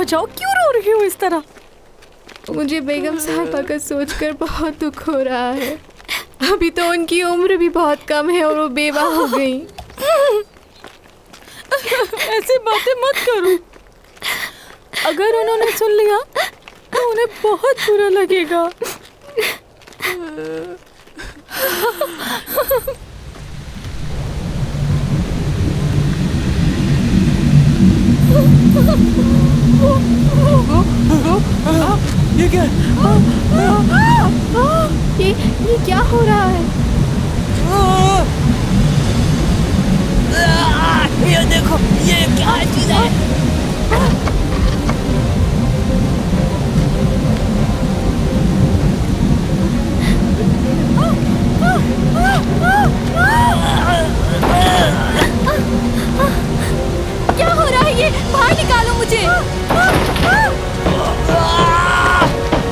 जाओ, क्यों रो रही हो इस तरह? मुझे बेगम साहिबा का सोचकर बहुत दुख हो रहा है। अभी तो उनकी उम्र भी बहुत कम है और वो बेवा हो गई। ऐसी बातें मत करो। अगर उन्होंने सुन लिया तो उन्हें बहुत बुरा लगेगा। ये क्या ये क्या हो रहा है? ये देखो, ये क्या चीज है? क्या हो रहा है ये? बाहर निकालो मुझे।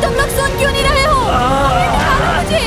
तुम लोग सुन क्यों नहीं रहे हो? बाहर निकालो मुझे।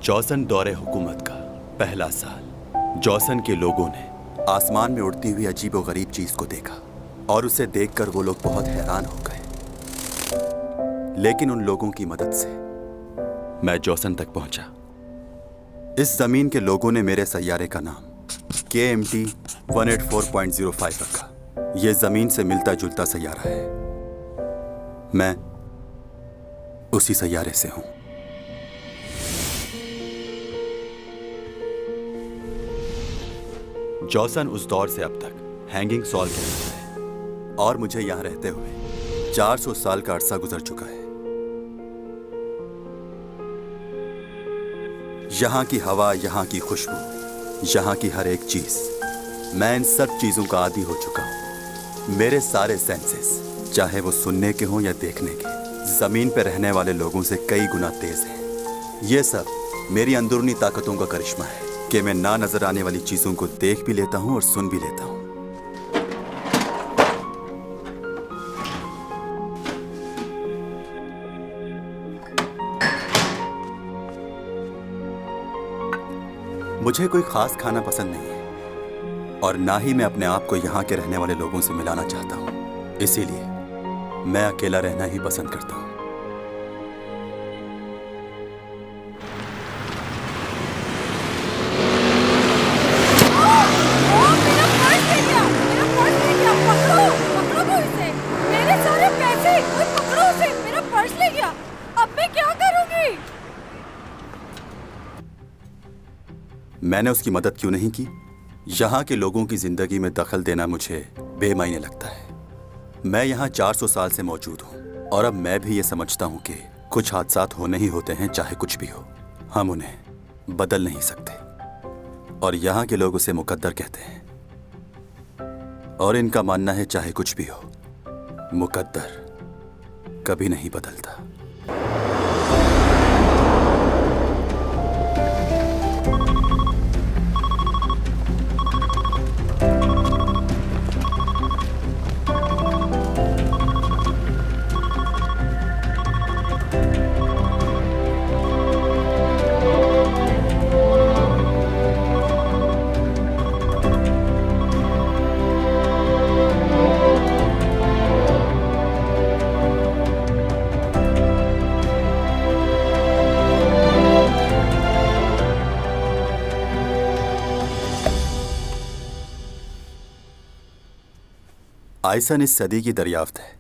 जॉसन दौरे हुकूमत का पहला साल। जॉसन के लोगों ने आसमान में उड़ती हुई अजीबोगरीब चीज को देखा और उसे देखकर वो लोग बहुत हैरान हो गए। लेकिन उन लोगों की मदद से मैं जॉसन तक पहुंचा। इस जमीन के लोगों ने मेरे सैयारे का नाम KMT 184.05 रखा। यह जमीन से मिलता जुलता सैयारा है। मैं उसी सैयारे से हूं। जॉसन उस दौर से अब तक हैंगिंग सॉल कहलाता है और मुझे यहां रहते हुए 400 साल का अरसा गुजर चुका है। यहां की हवा, यहां की खुशबू, यहां की हर एक चीज मैं इन सब चीजों का आदी हो चुका हूँ। मेरे सारे सेंसेस, चाहे वो सुनने के हों या देखने के, जमीन पे रहने वाले लोगों से कई गुना तेज हैं। ये सब मेरी अंदरूनी ताकतों का करिश्मा है कि मैं ना नजर आने वाली चीजों को देख भी लेता हूँ और सुन भी लेता हूँ। मुझे कोई खास खाना पसंद नहीं है और ना ही मैं अपने आप को यहाँ के रहने वाले लोगों से मिलाना चाहता हूँ। इसीलिए मैं अकेला रहना ही पसंद करता हूँ। मैंने उसकी मदद क्यों नहीं की? यहाँ के लोगों की जिंदगी में दखल देना मुझे बेमायने लगता है। मैं यहाँ 400 साल से मौजूद हूँ और अब मैं भी ये समझता हूँ कि कुछ हादसात होने ही होते हैं, चाहे कुछ भी हो। हम उन्हें बदल नहीं सकते और यहाँ के लोग उसे मुकद्दर कहते हैं। और इनका मानना है चाहे कुछ भी हो, मुकद्दर कभी नहीं बदलता। आइसन इस सदी की दरियाफ्त है।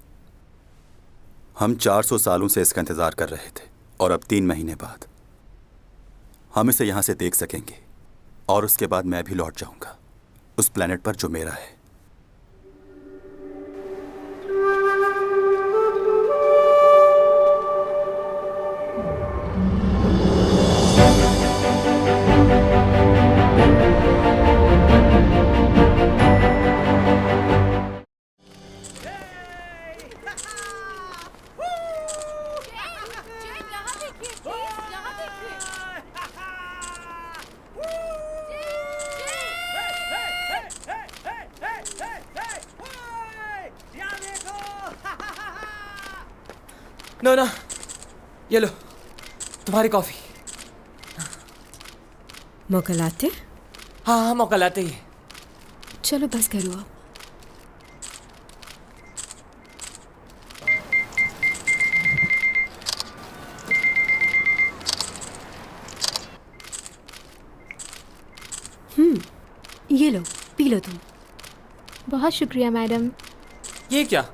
हम 400 सालों से इसका इंतजार कर रहे थे और अब 3 महीने बाद हम इसे यहां से देख सकेंगे और उसके बाद मैं भी लौट जाऊंगा उस प्लेनेट पर जो मेरा है। नोना, ये लो तुम्हारी कॉफी। मौका लाते? हाँ हाँ, मौका लाते ही। चलो बस करो आप। ये लो, पी लो तुम। बहुत शुक्रिया मैडम। ये क्या?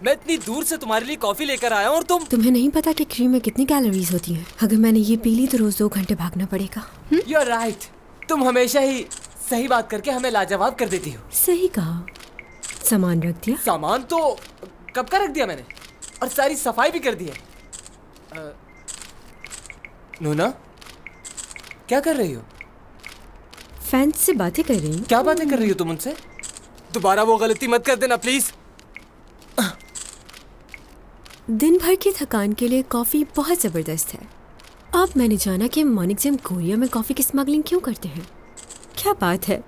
मैं इतनी दूर से तुम्हारे लिए कॉफी लेकर आया हूँ और तुम्हें नहीं पता कि क्रीम में कितनी कैलोरीज होती हैं? अगर मैंने ये पी ली तो रोज 2 घंटे भागना पड़ेगा। You are right. तुम हमेशा ही सही बात करके हमें लाजवाब कर देती हो। सही कहा। सामान रख दिया? सामान तो कब का रख दिया मैंने, और सारी सफाई भी कर दी है। नोना, क्या कर रही हो? फैंस से बातें कर रही हूँ। क्या बातें कर रही हो तुम उनसे? दोबारा वो गलती मत कर देना प्लीज। दिन भर की थकान के लिए कॉफी बहुत जबरदस्त है। अब मैंने जाना कि मॉनिकजैम कोरिया में कॉफी की स्मगलिंग क्यों करते हैं। क्या बात है।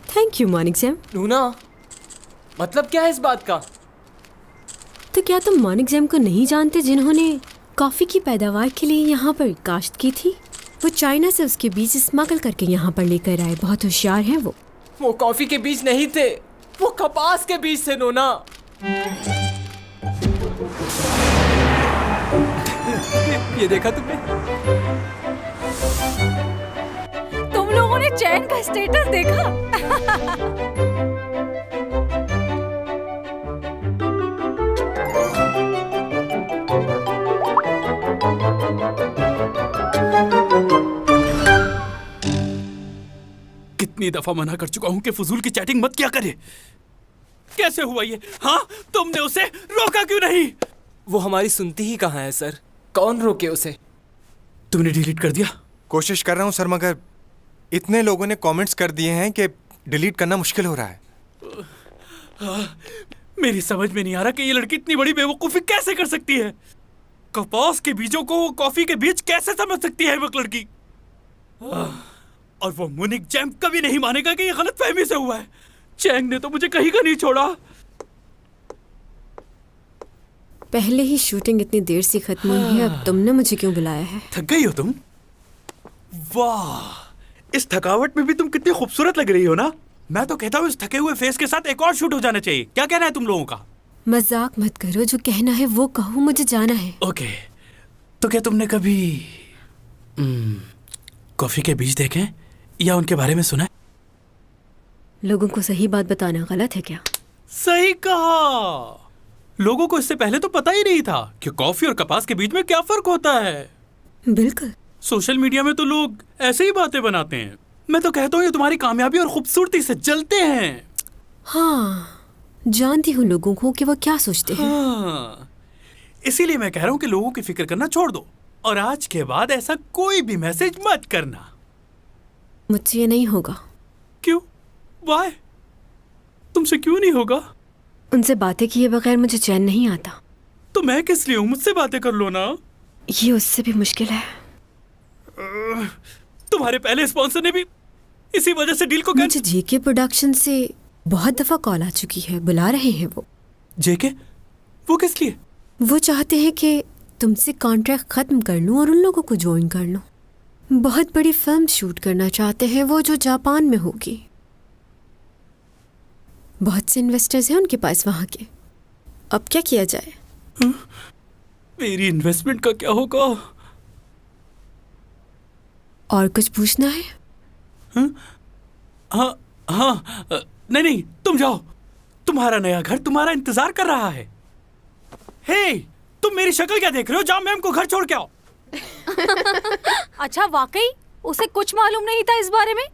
Thank you मॉनिकजैम। नूना, मतलब क्या है इस बात का? तो क्या तुम मॉनिकजैम को नहीं जानते, जिन्होंने कॉफी की पैदावार के लिए यहाँ पर काश्त की थी? वो चाइना से उसके बीज स्मगल करके यहाँ पर लेकर आए। बहुत होशियार हैं वो कॉफी के बीज नहीं थे, वो कपास के बीज थे नोना। ये देखा तुमने? तुम लोगों ने चैन का स्टेटस देखा? कितनी दफा मना कर चुका हूं कि फजूल की चैटिंग मत किया करे। कैसे हुआ ये? हाँ, तुमने उसे रोका क्यों नहीं? वो हमारी सुनती ही कहाँ है सर, कौन रोके उसे? तुमने डिलीट कर दिया? कोशिश कर रहा हूँ सर, मगर इतने लोगों ने कमेंट्स कर दिए हैं कि डिलीट करना मुश्किल हो रहा है। मेरी समझ में नहीं आ रहा कि ये लड़की इतनी बड़ी बेवकूफी कैसे कर सकती है। कपास के बीजों को कॉफी के बीज कैसे समझ सकती है वो लड़की। और वो मुनिक जैम कभी नहीं मानेगा कि ये गलतफहमी से हुआ है। चैंग ने तो मुझे कहीं का नहीं छोड़ा। पहले ही शूटिंग इतनी देर से खत्म हुई है, अब तुमने मुझे क्यों बुलाया है? थक गई हो तुम? वाह, इस थकावट में भी तुम कितनी खूबसूरत लग रही हो ना। मैं तो कहता हूँ इस थके हुए फेस के साथ एक और शूट हो जाना चाहिए। क्या कहना है तुम लोगों का? मजाक मत करो, जो कहना है वो कहो, मुझे जाना है। ओके, तो क्या तुमने कभी कॉफी के बीज देखे या उनके बारे में सुना है? लोगों को सही बात बताना गलत है क्या? सही कहा। लोगों को इससे पहले तो पता ही नहीं था कि कॉफी और कपास के बीच में क्या फर्क होता है। बिल्कुल। सोशल मीडिया में तो लोग ऐसे ही बातें बनाते हैं। मैं तो कहता हूँ ये तुम्हारी कामयाबी और खूबसूरती से जलते हैं। हाँ, जानती हूँ लोगों को कि वो क्या सोचते हैं। हाँ, इसीलिए मैं कह रहा हूँ कि लोगों की फिक्र करना छोड़ दो और आज के बाद ऐसा कोई भी मैसेज मत करना। मुझसे ये नहीं होगा। क्यों? वाई? तुमसे क्यों नहीं होगा? उनसे बातें किए बगैर मुझे चैन नहीं आता। तो मैं किस लिए हूँ? मुझसे बातें कर लो ना। ये उससे भी मुश्किल है। तुम्हारे पहले स्पॉन्सर ने भी इसी वजह से डील को मुझे जेके प्रोडक्शन से बहुत दफा कॉल आ चुकी है, बुला रहे हैं वो। जेके? वो किस लिए? वो चाहते हैं कि तुमसे कॉन्ट्रैक्ट खत्म कर लूं और उन लोगों को ज्वाइन कर लूं। बहुत बड़ी फिल्म शूट करना चाहते हैं वो, जो जापान में होगी। बहुत से इन्वेस्टर्स हैं उनके पास वहां के। अब क्या किया जाए? मेरी इन्वेस्टमेंट का क्या होगा? और कुछ पूछना है? हाँ हाँ, नहीं नहीं, तुम जाओ। तुम्हारा नया घर तुम्हारा इंतजार कर रहा है। हे, तुम मेरी शक्ल क्या देख रहे हो? जाओ मैम को घर छोड़ के आओ। अच्छा, वाकई उसे कुछ मालूम नहीं था इस बारे में,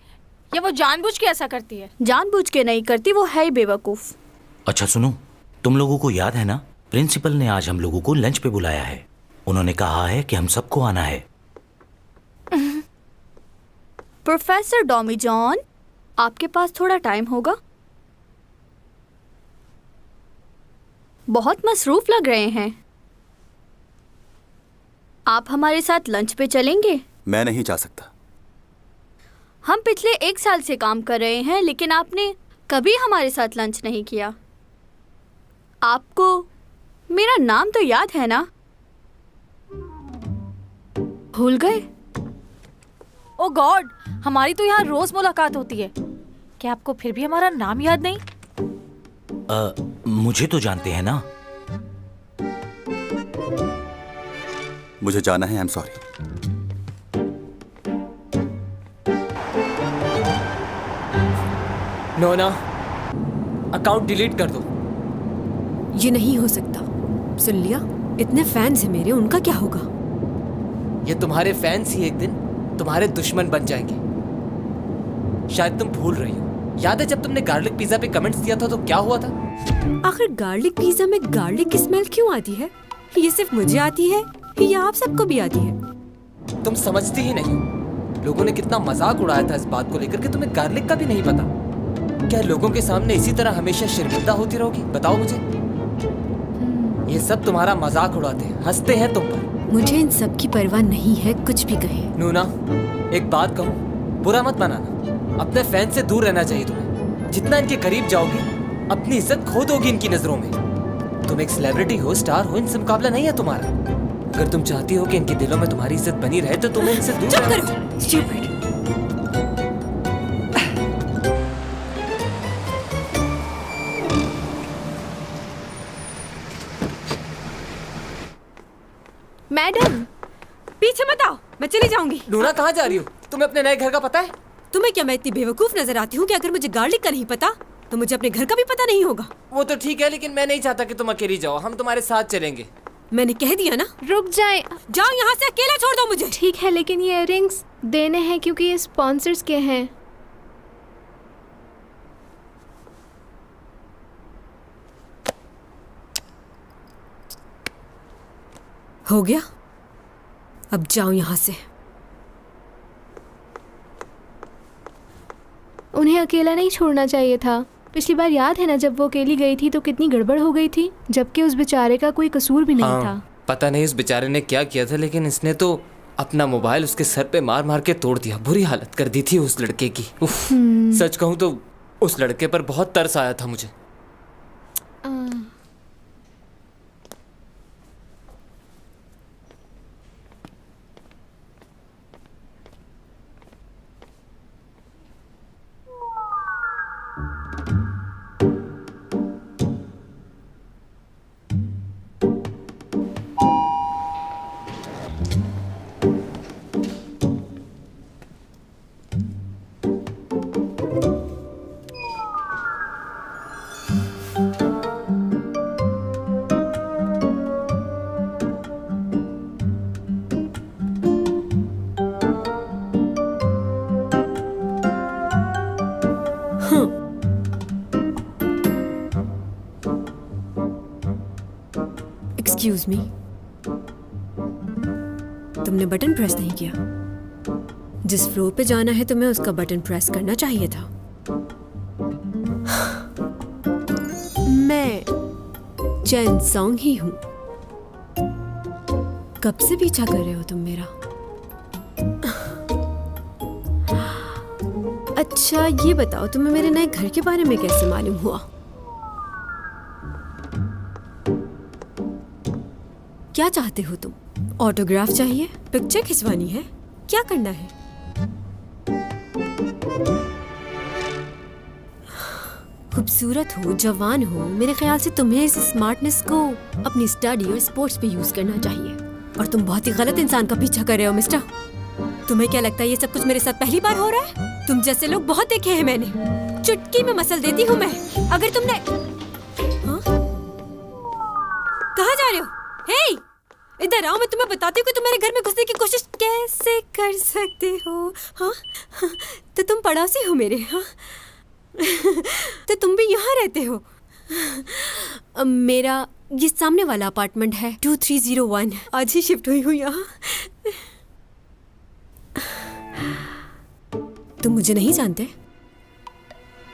या वो जानबूझ के ऐसा करती है? जानबूझ के नहीं करती, वो है ही बेवकूफ। अच्छा सुनो, तुम लोगों को याद है ना, प्रिंसिपल ने आज हम लोगों को लंच पे बुलाया है। उन्होंने कहा है कि हम सबको आना है। प्रोफेसर डॉमी जॉन, आपके पास थोड़ा टाइम होगा? बहुत मसरूफ लग रहे हैं। आप हमारे साथ लंच पे चलेंगे? मैं नहीं जा सकता। हम पिछले 1 साल से काम कर रहे हैं, लेकिन आपने कभी हमारे साथ लंच नहीं किया। आपको मेरा नाम तो याद है ना? भूल गए? ओ गॉड, हमारी तो यहाँ रोज मुलाकात होती है। क्या आपको फिर भी हमारा नाम याद नहीं? मुझे तो जानते हैं ना। मुझे जाना है, आई एम सॉरी। नोना, अकाउंट डिलीट कर दो। ये नहीं हो सकता। सुन लिया? इतने फैंस हैं मेरे, उनका क्या होगा? ये तुम्हारे फैंस ही एक दिन तुम्हारे दुश्मन बन जाएंगे। शायद तुम भूल रही हो। याद है जब तुमने गार्लिक पिज्जा पे कमेंट्स दिया था तो क्या हुआ था? आखिर गार्लिक पिज्जा में गार्लिक की स्मेल क्यों आती है? ये सिर्फ मुझे आती है या आप सबको भी आती है? तुम समझती ही नहीं। लोगों ने कितना मजाक उड़ाया था इस बात को लेकर कि तुम्हें गार्लिक का भी नहीं पता। क्या लोगों के सामने इसी तरह हमेशा शर्मिंदा होती रहोगी? बताओ मुझे। ये सब तुम्हारा मजाक उड़ाते हैं, हंसते हैं तुम पर। मुझे इन सब की परवाह नहीं है, कुछ भी कहे। नूना, एक बात कहूँ, बुरा मत बनाना। अपने फैन से दूर रहना चाहिए तुम्हें। जितना इनके करीब जाओगे, अपनी इज्जत खो दोगी इनकी नजरों में। तुम एक सेलिब्रिटी हो, स्टार हो, इनसे मुकाबला नहीं है तुम्हारा। अगर तुम चाहती हो कि इनके दिलों में तुम्हारी इज्जत बनी रहे तो तुम्हें इनसे दूर रहना चाहिए। Stupid. मैडम, पीछे मत आओ, मैं चली जाऊंगी। नूना, कहाँ जा रही हो? तुम्हें अपने नए घर का पता है? तुम्हें क्या मैं इतनी बेवकूफ नजर आती हूँ कि अगर मुझे गार्लिक का नहीं पता तो मुझे अपने घर का भी पता नहीं होगा? वो तो ठीक है, लेकिन मैं नहीं चाहता कि तुम अकेली जाओ। हम तुम्हारे साथ चलेंगे। मैंने कह दिया ना। रुक जाए। जाओ यहाँ से, अकेला छोड़ दो मुझे। ठीक है, लेकिन ये इयररिंग्स देने हैं क्योंकि ये स्पॉन्सर्स के हैं। हो गया, अब जाओ यहाँ से। उन्हें उन्हें अकेला नहीं छोड़ना चाहिए था। पिछली बार याद है ना, जब वो अकेली गई थी तो कितनी गड़बड़ हो गई थी, जबकि उस बेचारे का कोई कसूर भी नहीं था। पता नहीं उस बेचारे ने क्या किया था, लेकिन इसने तो अपना मोबाइल उसके सर पे मार मार के तोड़ दिया। बुरी हालत कर दी थी उस लड़के की। उफ, सच कहूँ तो उस लड़के पर बहुत तरस आया था मुझे। एक्सक्यूज मी, तुमने बटन प्रेस नहीं किया। जिस फ्लोर पे जाना है तुम्हें उसका बटन प्रेस करना चाहिए था। मैं चैन सॉन्ग ही हूं। कब से पीछा कर रहे हो तुम मेरा? अच्छा ये बताओ, तुम्हें मेरे नए घर के बारे में कैसे मालूम हुआ? क्या चाहते हो तुम? ऑटोग्राफ चाहिए? पिक्चर खिंचवानी है? क्या करना है? खूबसूरत हो, जवान हो, मेरे ख्याल से तुम्हें इस स्मार्टनेस को अपनी स्टडी और स्पोर्ट्स पे यूज करना चाहिए। और तुम बहुत ही गलत इंसान का पीछा कर रहे हो मिस्टर। तुम्हें क्या लगता है ये सब कुछ मेरे साथ पहली बार हो रहा है? तुम जैसे लोग बहुत देखे हैं मैंने। चुटकी में मसल देती हूँ मैं। अगर तुमने हाँ? कहाँ जा रहे हो? हे, इधर आओ, मैं तुम्हें बताती हूँ कि तुम मेरे घर में घुसने की कोशिश कैसे कर सकते हो। हाँ, तो तुम पड़ोसी हो मेरे। हाँ, तो तुम भी यहाँ रहते हो। मेरा ये सामने वाला अपार्टमेंट है 2301। आज ही शिफ्ट हुई हूँ यहाँ। तुम मुझे नहीं जानते?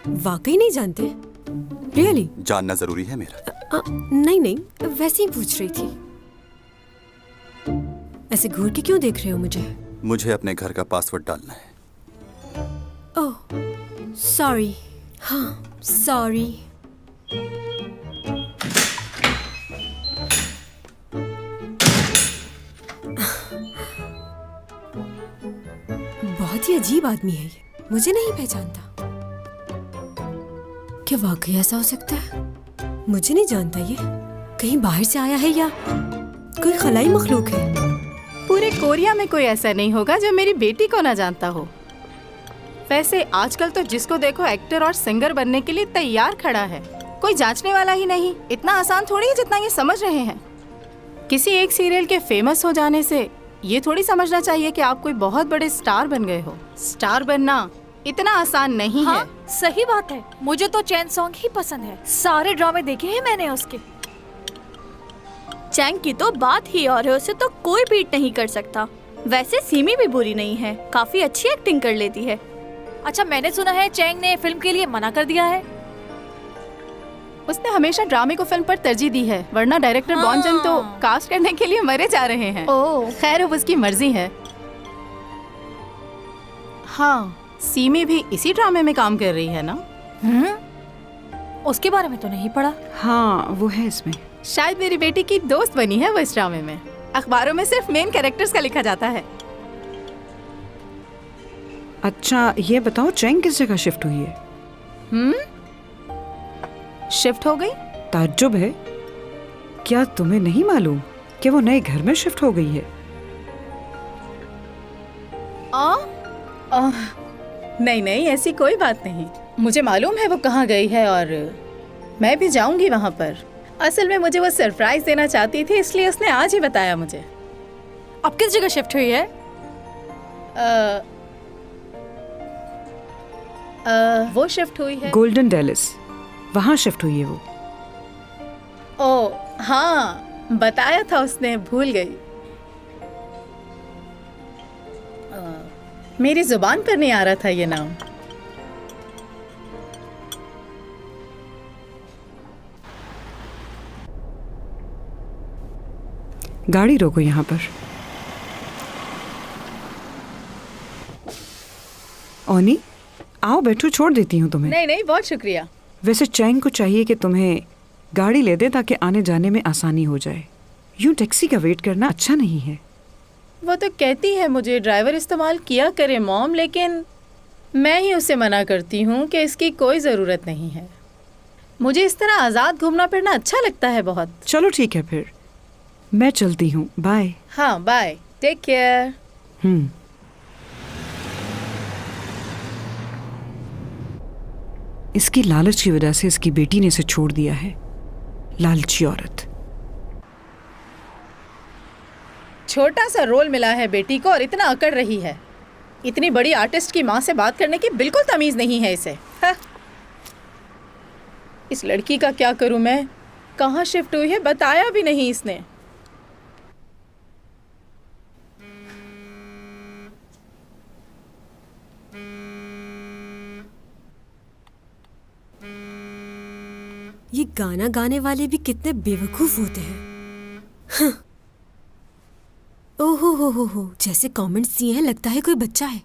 वाकई नहीं जानते? रियली? जानना जरूरी है मेरा? नहीं नहीं, वैसे ही पूछ रही थी। ऐसे घूर के क्यों देख रहे हो मुझे? मुझे अपने घर का पासवर्ड डालना है। Oh sorry. हाँ सॉरी। बहुत ही अजीब आदमी है ये, मुझे नहीं पहचानता। क्या वाकई ऐसा हो सकता है? मुझे नहीं जानता ये। कहीं बाहर से आया है या कोई खलाई मखलूक है? पूरे कोरिया में कोई ऐसा नहीं होगा जो मेरी बेटी को ना जानता हो। वैसे आजकल तो जिसको देखो एक्टर और सिंगर बनने के लिए तैयार खड़ा है, कोई जांचने वाला ही नहीं। इतना आसान थोड़ी है जितना ये समझ रहे हैं। किसी एक सीरियल के फेमस हो जाने से ये थोड़ी समझना चाहिए कि आप कोई बहुत बड़े स्टार बन गए हो। स्टार बनना इतना आसान नहीं है। सही बात है, मुझे तो चैन सॉन्ग ही पसंद है। सारे ड्रामे देखे हैं मैंने उसके। चैंग की तो बात ही और है, उसे तो कोई बीट नहीं कर सकता। वैसे सीमी भी बुरी नहीं है, काफी अच्छी एक्टिंग कर लेती है। अच्छा, मैंने सुना है चैंग ने फिल्म के लिए मना कर दिया है। उसने हमेशा ड्रामे को फिल्म पर तरजीह दी है, वरना डायरेक्टर बॉन जन तो कास्ट करने के लिए मरे जा रहे हैं। ओह, खैर अब उसकी मर्जी है। हाँ, सीमी भी इसी ड्रामे में काम कर रही है ना? उसके बारे में तो नहीं पढ़ा। हाँ, वो है इसमें। शायद मेरी बेटी की दोस्त बनी है वो इस ड्रामे में। अखबारों में सिर्फ मेन कैरेक्टर्स का लिखा जाता है। अच्छा ये बताओ, चैंग किस जगह शिफ्ट हुई है? शिफ्ट हो गई? ताज्जुब है। क्या तुम्हें नहीं मालूम कि वो नए घर में शिफ्ट हो गई है? नहीं नहीं, ऐसी कोई बात नहीं। मुझे मालूम है वो कहाँ गई है और मैं भी जाऊंगी वहाँ पर। असल में मुझे वो सरप्राइज देना चाहती थी, इसलिए उसने आज ही बताया मुझे। अब किस जगह शिफ्ट हुई है? वो शिफ्ट हुई है गोल्डन डेलिस, वहाँ शिफ्ट हुई है वो। ओह हाँ, बताया था उसने, भूल गई। मेरी जुबान पर नहीं आ रहा था ये नाम। गाड़ी रोको यहाँ पर। ओनी, आओ बैठो, छोड़ देती हूँ तुम्हें। नहीं नहीं, बहुत शुक्रिया। वैसे चैंग को चाहिए कि तुम्हें गाड़ी ले दे ताकि आने जाने में आसानी हो जाए। यूं टैक्सी का वेट करना अच्छा नहीं है। वो तो कहती है मुझे ड्राइवर इस्तेमाल किया करे मॉम, लेकिन मैं ही उसे मना करती हूँ कि इसकी कोई ज़रूरत नहीं है। मुझे इस तरह आज़ाद घूमना फिरना अच्छा लगता है बहुत। चलो ठीक है फिर, मैं चलती हूँ, बाय। हाँ बाय, टेक केयर। इसकी लालच की वजह से इसकी बेटी ने इसे छोड़ दिया है। लालची औरत। छोटा सा रोल मिला है बेटी को और इतना अकड़ रही है। इतनी बड़ी आर्टिस्ट की माँ से बात करने की बिल्कुल तमीज़ नहीं है इसे। हाँ। इस लड़की का क्या करूँ मैं? कहाँ शिफ्ट हुई है बताया भी नहीं इसने। ये गाना गाने वाले भी कितने बेवकूफ होते हैं। हाँ। ओहो हो, जैसे कमेंट्स दिए हैं लगता है कोई बच्चा है।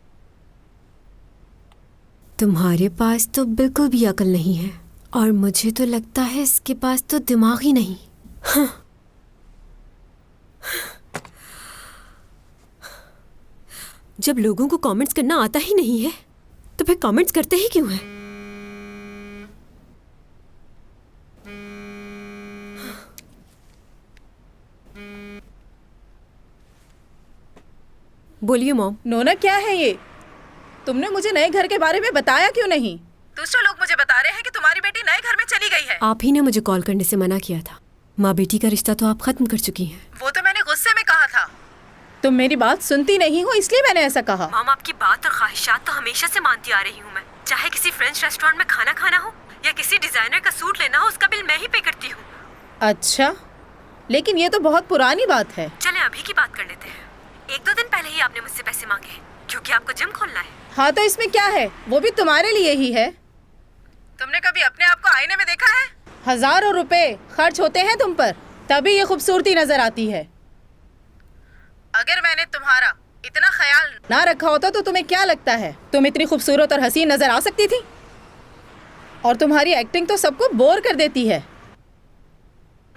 तुम्हारे पास तो बिल्कुल भी अकल नहीं है और मुझे तो लगता है इसके पास तो दिमाग ही नहीं। हाँ। जब लोगों को कमेंट्स करना आता ही नहीं है तो फिर कमेंट्स करते ही क्यों हैं? बोलिए मॉम। नोना क्या है ये? तुमने मुझे नए घर के बारे में बताया क्यों नहीं? दूसरे लोग मुझे बता रहे हैं कि तुम्हारी बेटी नए घर में चली गई है। आप ही ने मुझे कॉल करने से मना किया था। माँ बेटी का रिश्ता तो आप खत्म कर चुकी हैं। वो तो मैंने गुस्से में कहा था। तुम मेरी बात सुनती नहीं हो इसलिए मैंने ऐसा कहा। मॉम, आपकी बात और ख्वाहिशात तो हमेशा से मानती आ रही हूँ मैं। चाहे किसी फ्रेंच रेस्टोरेंट में खाना खाना हो या किसी डिजाइनर का सूट लेना हो, उसका बिल मैं ही पे करती हूँ। अच्छा, लेकिन ये तो बहुत पुरानी बात है। चले अभी की बात कर लेते हैं। 1-2 दिन पहले ही आपने मुझसे पैसे मांगे क्योंकि आपको जिम खोलना है। हाँ तो इसमें क्या है, वो भी तुम्हारे लिए ही है। तुमने कभी अपने आप को आईने में देखा है? हजारों रुपए खर्च होते हैं तुम पर, तभी ये खूबसूरती नजर आती है। अगर मैंने तुम्हारा इतना ख्याल ना रखा होता तो तुम्हें क्या लगता है तुम इतनी खूबसूरत और हसीन नजर आ सकती थी? और तुम्हारी एक्टिंग तो सबको बोर कर देती है।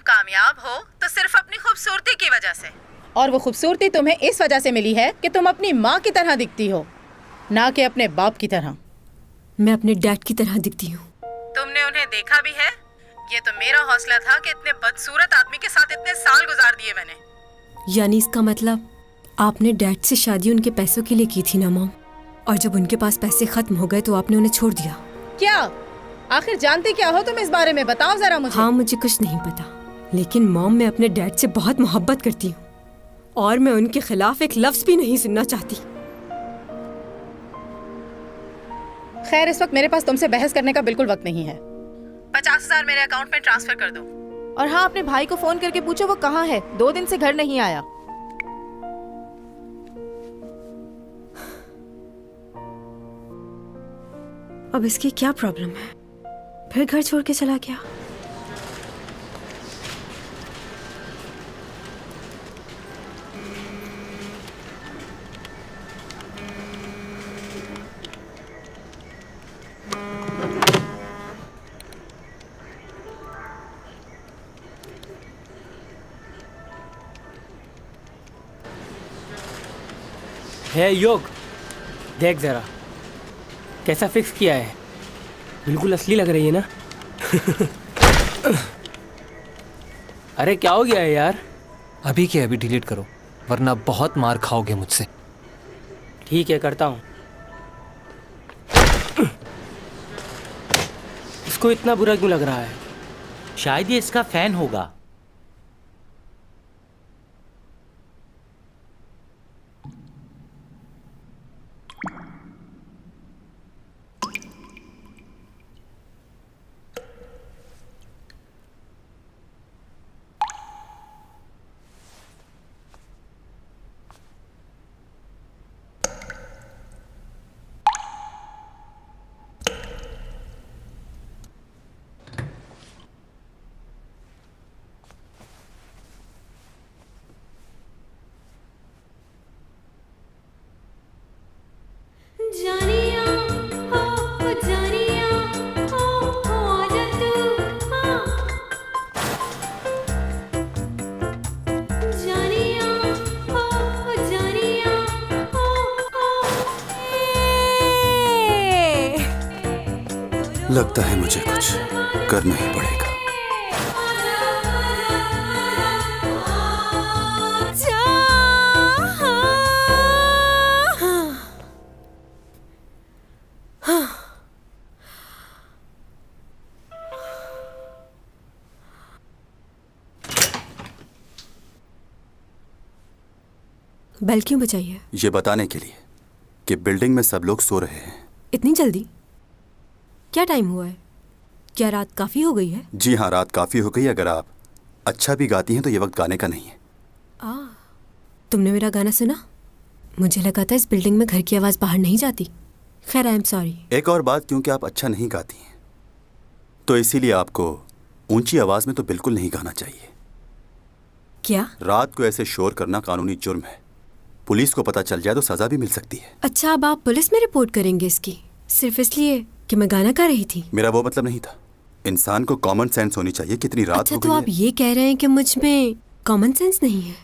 कामयाब हो तो सिर्फ अपनी खूबसूरती की वजह से, और वो खूबसूरती तुम्हें इस वजह से मिली है कि तुम अपनी माँ की तरह दिखती हो, ना कि अपने बाप की तरह। मैं अपने डैड की तरह दिखती हूँ। तुमने उन्हें देखा भी है? ये तो मेरा हौसला था कि इतने बदसूरत आदमी के साथ इतने साल गुजार दिए मैंने। यानी इसका मतलब आपने डैड से शादी उनके पैसों के लिए की थी ना मॉम, और जब उनके पास पैसे खत्म हो गए तो आपने उन्हें छोड़ दिया। क्या? आखिर जानते क्या हो तुम इस बारे में? बताओ जरा मुझे। हाँ, मुझे कुछ नहीं पता, लेकिन मॉम मैं अपने डैड से बहुत मोहब्बत करती हूँ और मैं उनके खिलाफ एक लफ्ज भी नहीं सुनना चाहती। खैर, इस वक्त मेरे पास तुमसे बहस करने का बिल्कुल वक्त नहीं है। 50,000 मेरे अकाउंट में ट्रांसफर कर दो। और हाँ, अपने भाई को फोन करके पूछो वो कहाँ है। 2 दिन से घर नहीं आया। अब इसकी क्या प्रॉब्लम है? फिर घर छोड़ के चला गया। है योग, देख जरा कैसा फिक्स किया है। बिल्कुल असली लग रही है ना? अरे क्या हो गया है यार? अभी के अभी डिलीट करो वरना बहुत मार खाओगे मुझसे। ठीक है, करता हूँ। इसको इतना बुरा क्यों लग रहा है? शायद ये इसका फैन होगा। जानिया हो जानिया हो आजा तू हाँ जानिया हो जानिया हो लगता है मुझे कुछ करना ही पड़ेगा। बेल क्यों बजाई है? ये बताने के लिए कि बिल्डिंग में सब लोग सो रहे हैं। इतनी जल्दी? क्या टाइम हुआ है? क्या रात काफी हो गई है? जी हाँ, रात काफी हो गई। अगर आप अच्छा भी गाती हैं तो ये वक्त गाने का नहीं है। तुमने मेरा गाना सुना? मुझे लगा था इस बिल्डिंग में घर की आवाज बाहर नहीं जाती। खैर आई एम सॉरी। एक और बात, क्योंकि आप अच्छा नहीं गाती हैं तो इसीलिए आपको ऊंची आवाज में तो बिल्कुल नहीं गाना चाहिए। क्या? रात को ऐसे शोर करना कानूनी जुर्म है। पुलिस को पता चल जाए तो सजा भी मिल सकती है। अच्छा, अब आप पुलिस में रिपोर्ट करेंगे इसकी, सिर्फ इसलिए कि मैं गाना गा रही थी? मेरा वो मतलब नहीं था। इंसान को कॉमन सेंस होनी चाहिए। कितनी रात अच्छा, हो तो गई आप ये कह रहे हैं कि मुझ में कॉमन सेंस नहीं है?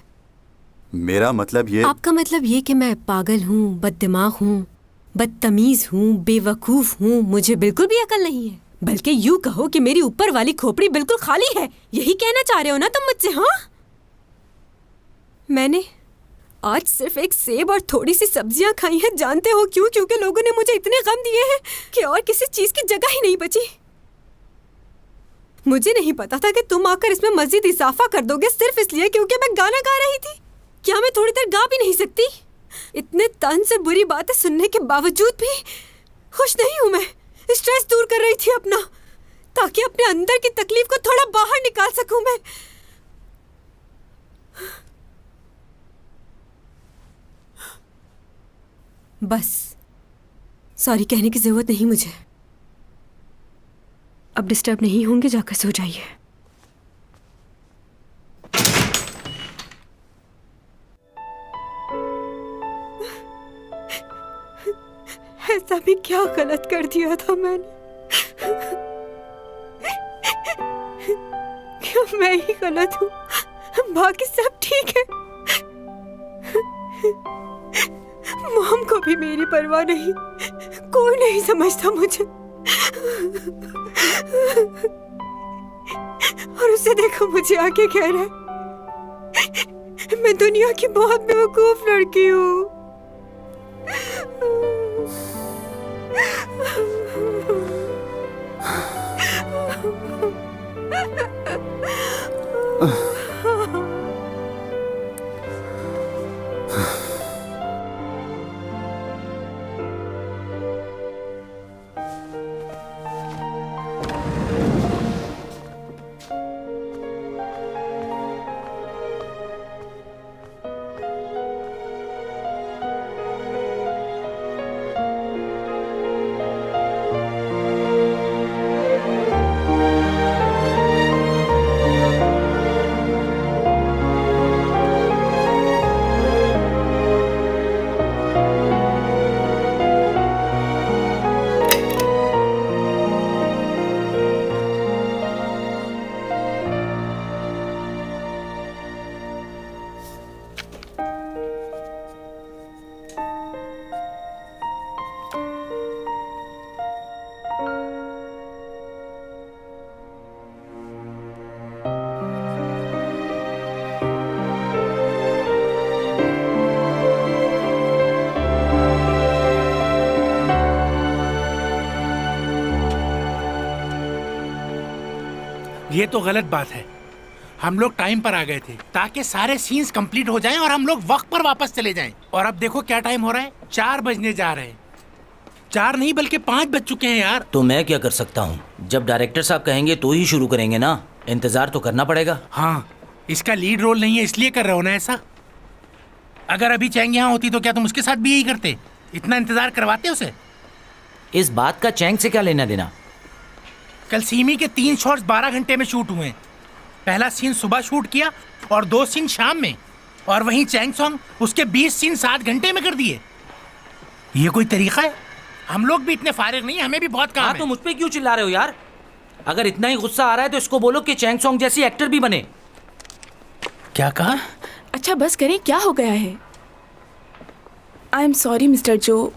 मेरा मतलब ये। आपका मतलब ये कि मैं पागल हूँ, बददिमाग हूँ, बदतमीज हूँ, बेवकूफ हूँ, मुझे बिल्कुल भी अकल नहीं है। बल्कि यूँ कहो कि मेरी ऊपर वाली खोपड़ी बिल्कुल खाली है। यही कहना चाह रहे हो ना तुम मुझसे? हाँ, मैंने आज सिर्फ एक सेब और थोड़ी सी सब्जियां खाई हैं। जानते हो क्यों? क्योंकि लोगों ने मुझे इतने गम दिए हैं कि और किसी चीज की जगह ही नहीं बची। मुझे नहीं पता था कि तुम आकर इसमें मजीद इजाफा कर दोगे सिर्फ इसलिए क्योंकि मैं गाना गा रही थी। क्या मैं थोड़ी देर गा भी नहीं सकती? इतने तन से बुरी बातें सुनने के बावजूद भी खुश नहीं हूं मैं। स्ट्रेस दूर कर रही थी अपना, ताकि अपने अंदर की तकलीफ को थोड़ा बाहर निकाल सकूं मैं। बस सॉरी कहने की जरूरत नहीं मुझे। अब डिस्टर्ब नहीं होंगे, जाकर सो जाइए। ऐसा भी क्या गलत कर दिया था मैंने? क्या मैं ही गलत हूँ? बाकी सब ठीक है। मॉम को भी मेरी परवाह नहीं, कोई नहीं समझता मुझे। और उसे देखो मुझे आके कह रहा है मैं दुनिया की बहुत बेवकूफ लड़की हूँ। ये तो गलत बात है। हम लोग टाइम पर आ गए थे ताकि सारे सीन्स कंप्लीट हो जाएं और हम लोग वक्त पर वापस चले जाएं। और अब देखो क्या टाइम हो रहा है, 4 बजने जा रहे हैं। 4 नहीं बल्कि 5 बज चुके हैं यार। तो मैं क्या कर सकता हूँ? जब डायरेक्टर साहब कहेंगे तो ही शुरू करेंगे ना, इंतजार तो करना पड़ेगा। हाँ, इसका लीड रोल नहीं है इसलिए कर रहे हो ना ऐसा। अगर अभी चैंग यहाँ होती तो क्या तुम उसके साथ भी यही करते? इतना इंतजार करवाते उसे? इस बात का चैंग से क्या लेना देना? कल सीमी के 3 शॉट्स 12 घंटे में शूट हुए। पहला सीन सुबह शूट किया और 2 सीन शाम में, और वहीं चैंग सॉन्ग उसके 20 सीन 7 घंटे में कर दिए। ये कोई तरीका है? हम लोग भी इतने फारिग नहीं, हमें भी बहुत काम हाँ है। तो मुझ पे क्यों चिल्ला रहे हो यार? अगर इतना ही गुस्सा आ रहा है तो इसको बोलो कि चैंग सॉन्ग जैसी एक्टर भी बने। क्या कहा? अच्छा बस करें, क्या हो गया है? आई एम सॉरी मिस्टर जो,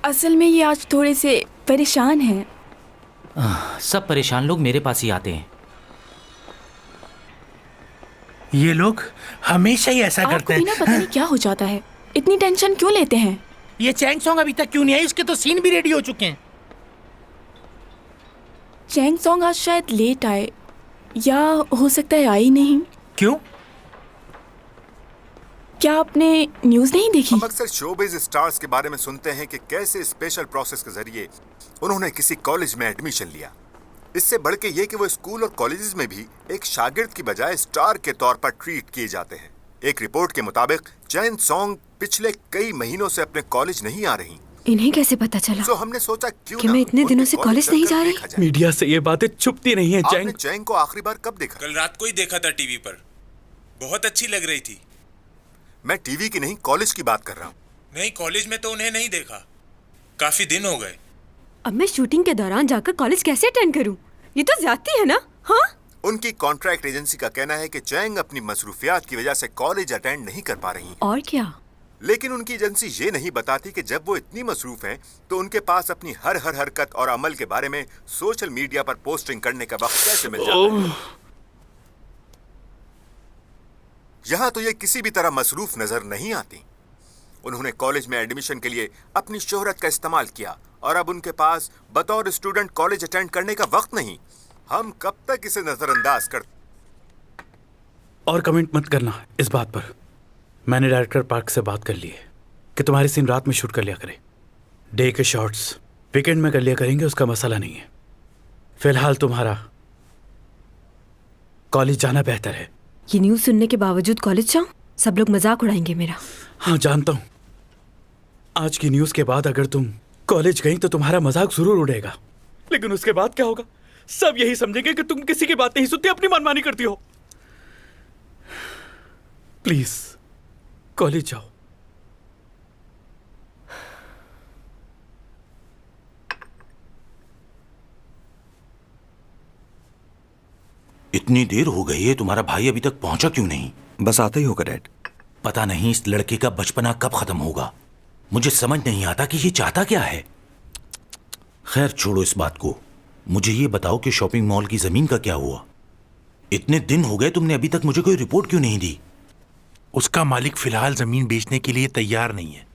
असल में ये आज थोड़े से परेशान हैं। सब परेशान लोग मेरे पास ही आते हैं। ये लोग हमेशा ही ऐसा आपको करते भी ना हैं। पता नहीं क्या हो जाता है, इतनी टेंशन क्यों लेते हैं? ये चैंग सॉन्ग अभी तक क्यों नहीं आई? इसके तो सीन भी रेडी हो चुके हैं। चैंग सॉन्ग आज शायद लेट आए, या हो सकता है आई नहीं। क्यों? क्या आपने न्यूज़ नहीं देखी? हम अक्सर शोबिज स्टार्स के बारे में सुनते हैं कि कैसे स्पेशल प्रोसेस के जरिए उन्होंने किसी कॉलेज में एडमिशन लिया। इससे बढ़ के ये कि वो स्कूल और कॉलेजेस में भी एक शागिर्द की बजाय स्टार के तौर पर ट्रीट किए जाते हैं। एक रिपोर्ट के मुताबिक चैन सॉन्ग पिछले कई महीनों से अपने कॉलेज नहीं आ रही। इन्हें कैसे पता चला तो हमने सोचा क्यों कि ना मैं इतने दिनों से कॉलेज नहीं जा रही? मीडिया से ये बातें छुपती नहीं है। आपने चैंग को आखिरी बार कब देखा? कल रात को ही देखा था टीवी पर, बहुत अच्छी लग रही थी। मैं टीवी की नहीं, कॉलेज की बात कर रहा हूँ। नहीं, कॉलेज में तो उन्हें नहीं देखा, काफी दिन हो गए। अब मैं शूटिंग के दौरान जाकर कॉलेज कैसे अटेंड करूं? ये तो ज्यादती है ना? हाँ? उनकी कॉन्ट्रैक्ट एजेंसी का कहना है कि चैंग अपनी मसरूफियात की वजह से कॉलेज अटेंड नहीं कर पा रही हैं। और क्या? लेकिन उनकी एजेंसी ये नहीं बताती कि जब वो इतनी मसरूफ हैं तो उनके पास अपनी हर हरकत और अमल के बारे में सोशल मीडिया पर पोस्टिंग करने का वक्त कैसे मिल जाता है। यहाँ तो ये किसी भी तरह मसरूफ नजर नहीं आती। उन्होंने कॉलेज में एडमिशन के लिए अपनी शोहरत का इस्तेमाल किया और अब उनके पास बतौर स्टूडेंट कॉलेज अटेंड करने का वक्त नहीं। हम कब तक इसे नजरअंदाज कर? और कमेंट मत करना इस बात पर। मैंने डायरेक्टर पार्क से बात कर ली है कि तुम्हारी सीन रात में शूट कर लिया करें। डे के शॉट्स वीकेंड में कर लिया करेंगे, उसका मसला नहीं है। फिलहाल तुम्हारा कॉलेज जाना बेहतर है। ये न्यूज़ सुनने के बावजूद कॉलेज जाऊं? सब लोग मजाक उड़ाएंगे मेरा। हाँ जानता हूँ। आज की न्यूज़ के बाद अगर तुम कॉलेज गई तो तुम्हारा मजाक जरूर उड़ेगा, लेकिन उसके बाद क्या होगा? सब यही समझेंगे कि तुम किसी की बात नहीं सुनती, अपनी मनमानी करती हो। प्लीज कॉलेज जाओ। इतनी देर हो गई है, तुम्हारा भाई अभी तक पहुंचा क्यों नहीं? बस आता ही होगा डैड। पता नहीं इस लड़के का बचपना कब खत्म होगा। मुझे समझ नहीं आता कि ये चाहता क्या है। खैर छोड़ो इस बात को। मुझे ये बताओ कि शॉपिंग मॉल की जमीन का क्या हुआ? इतने दिन हो गए, तुमने अभी तक मुझे कोई रिपोर्ट क्यों नहीं दी? उसका मालिक फिलहाल जमीन बेचने के लिए तैयार नहीं है।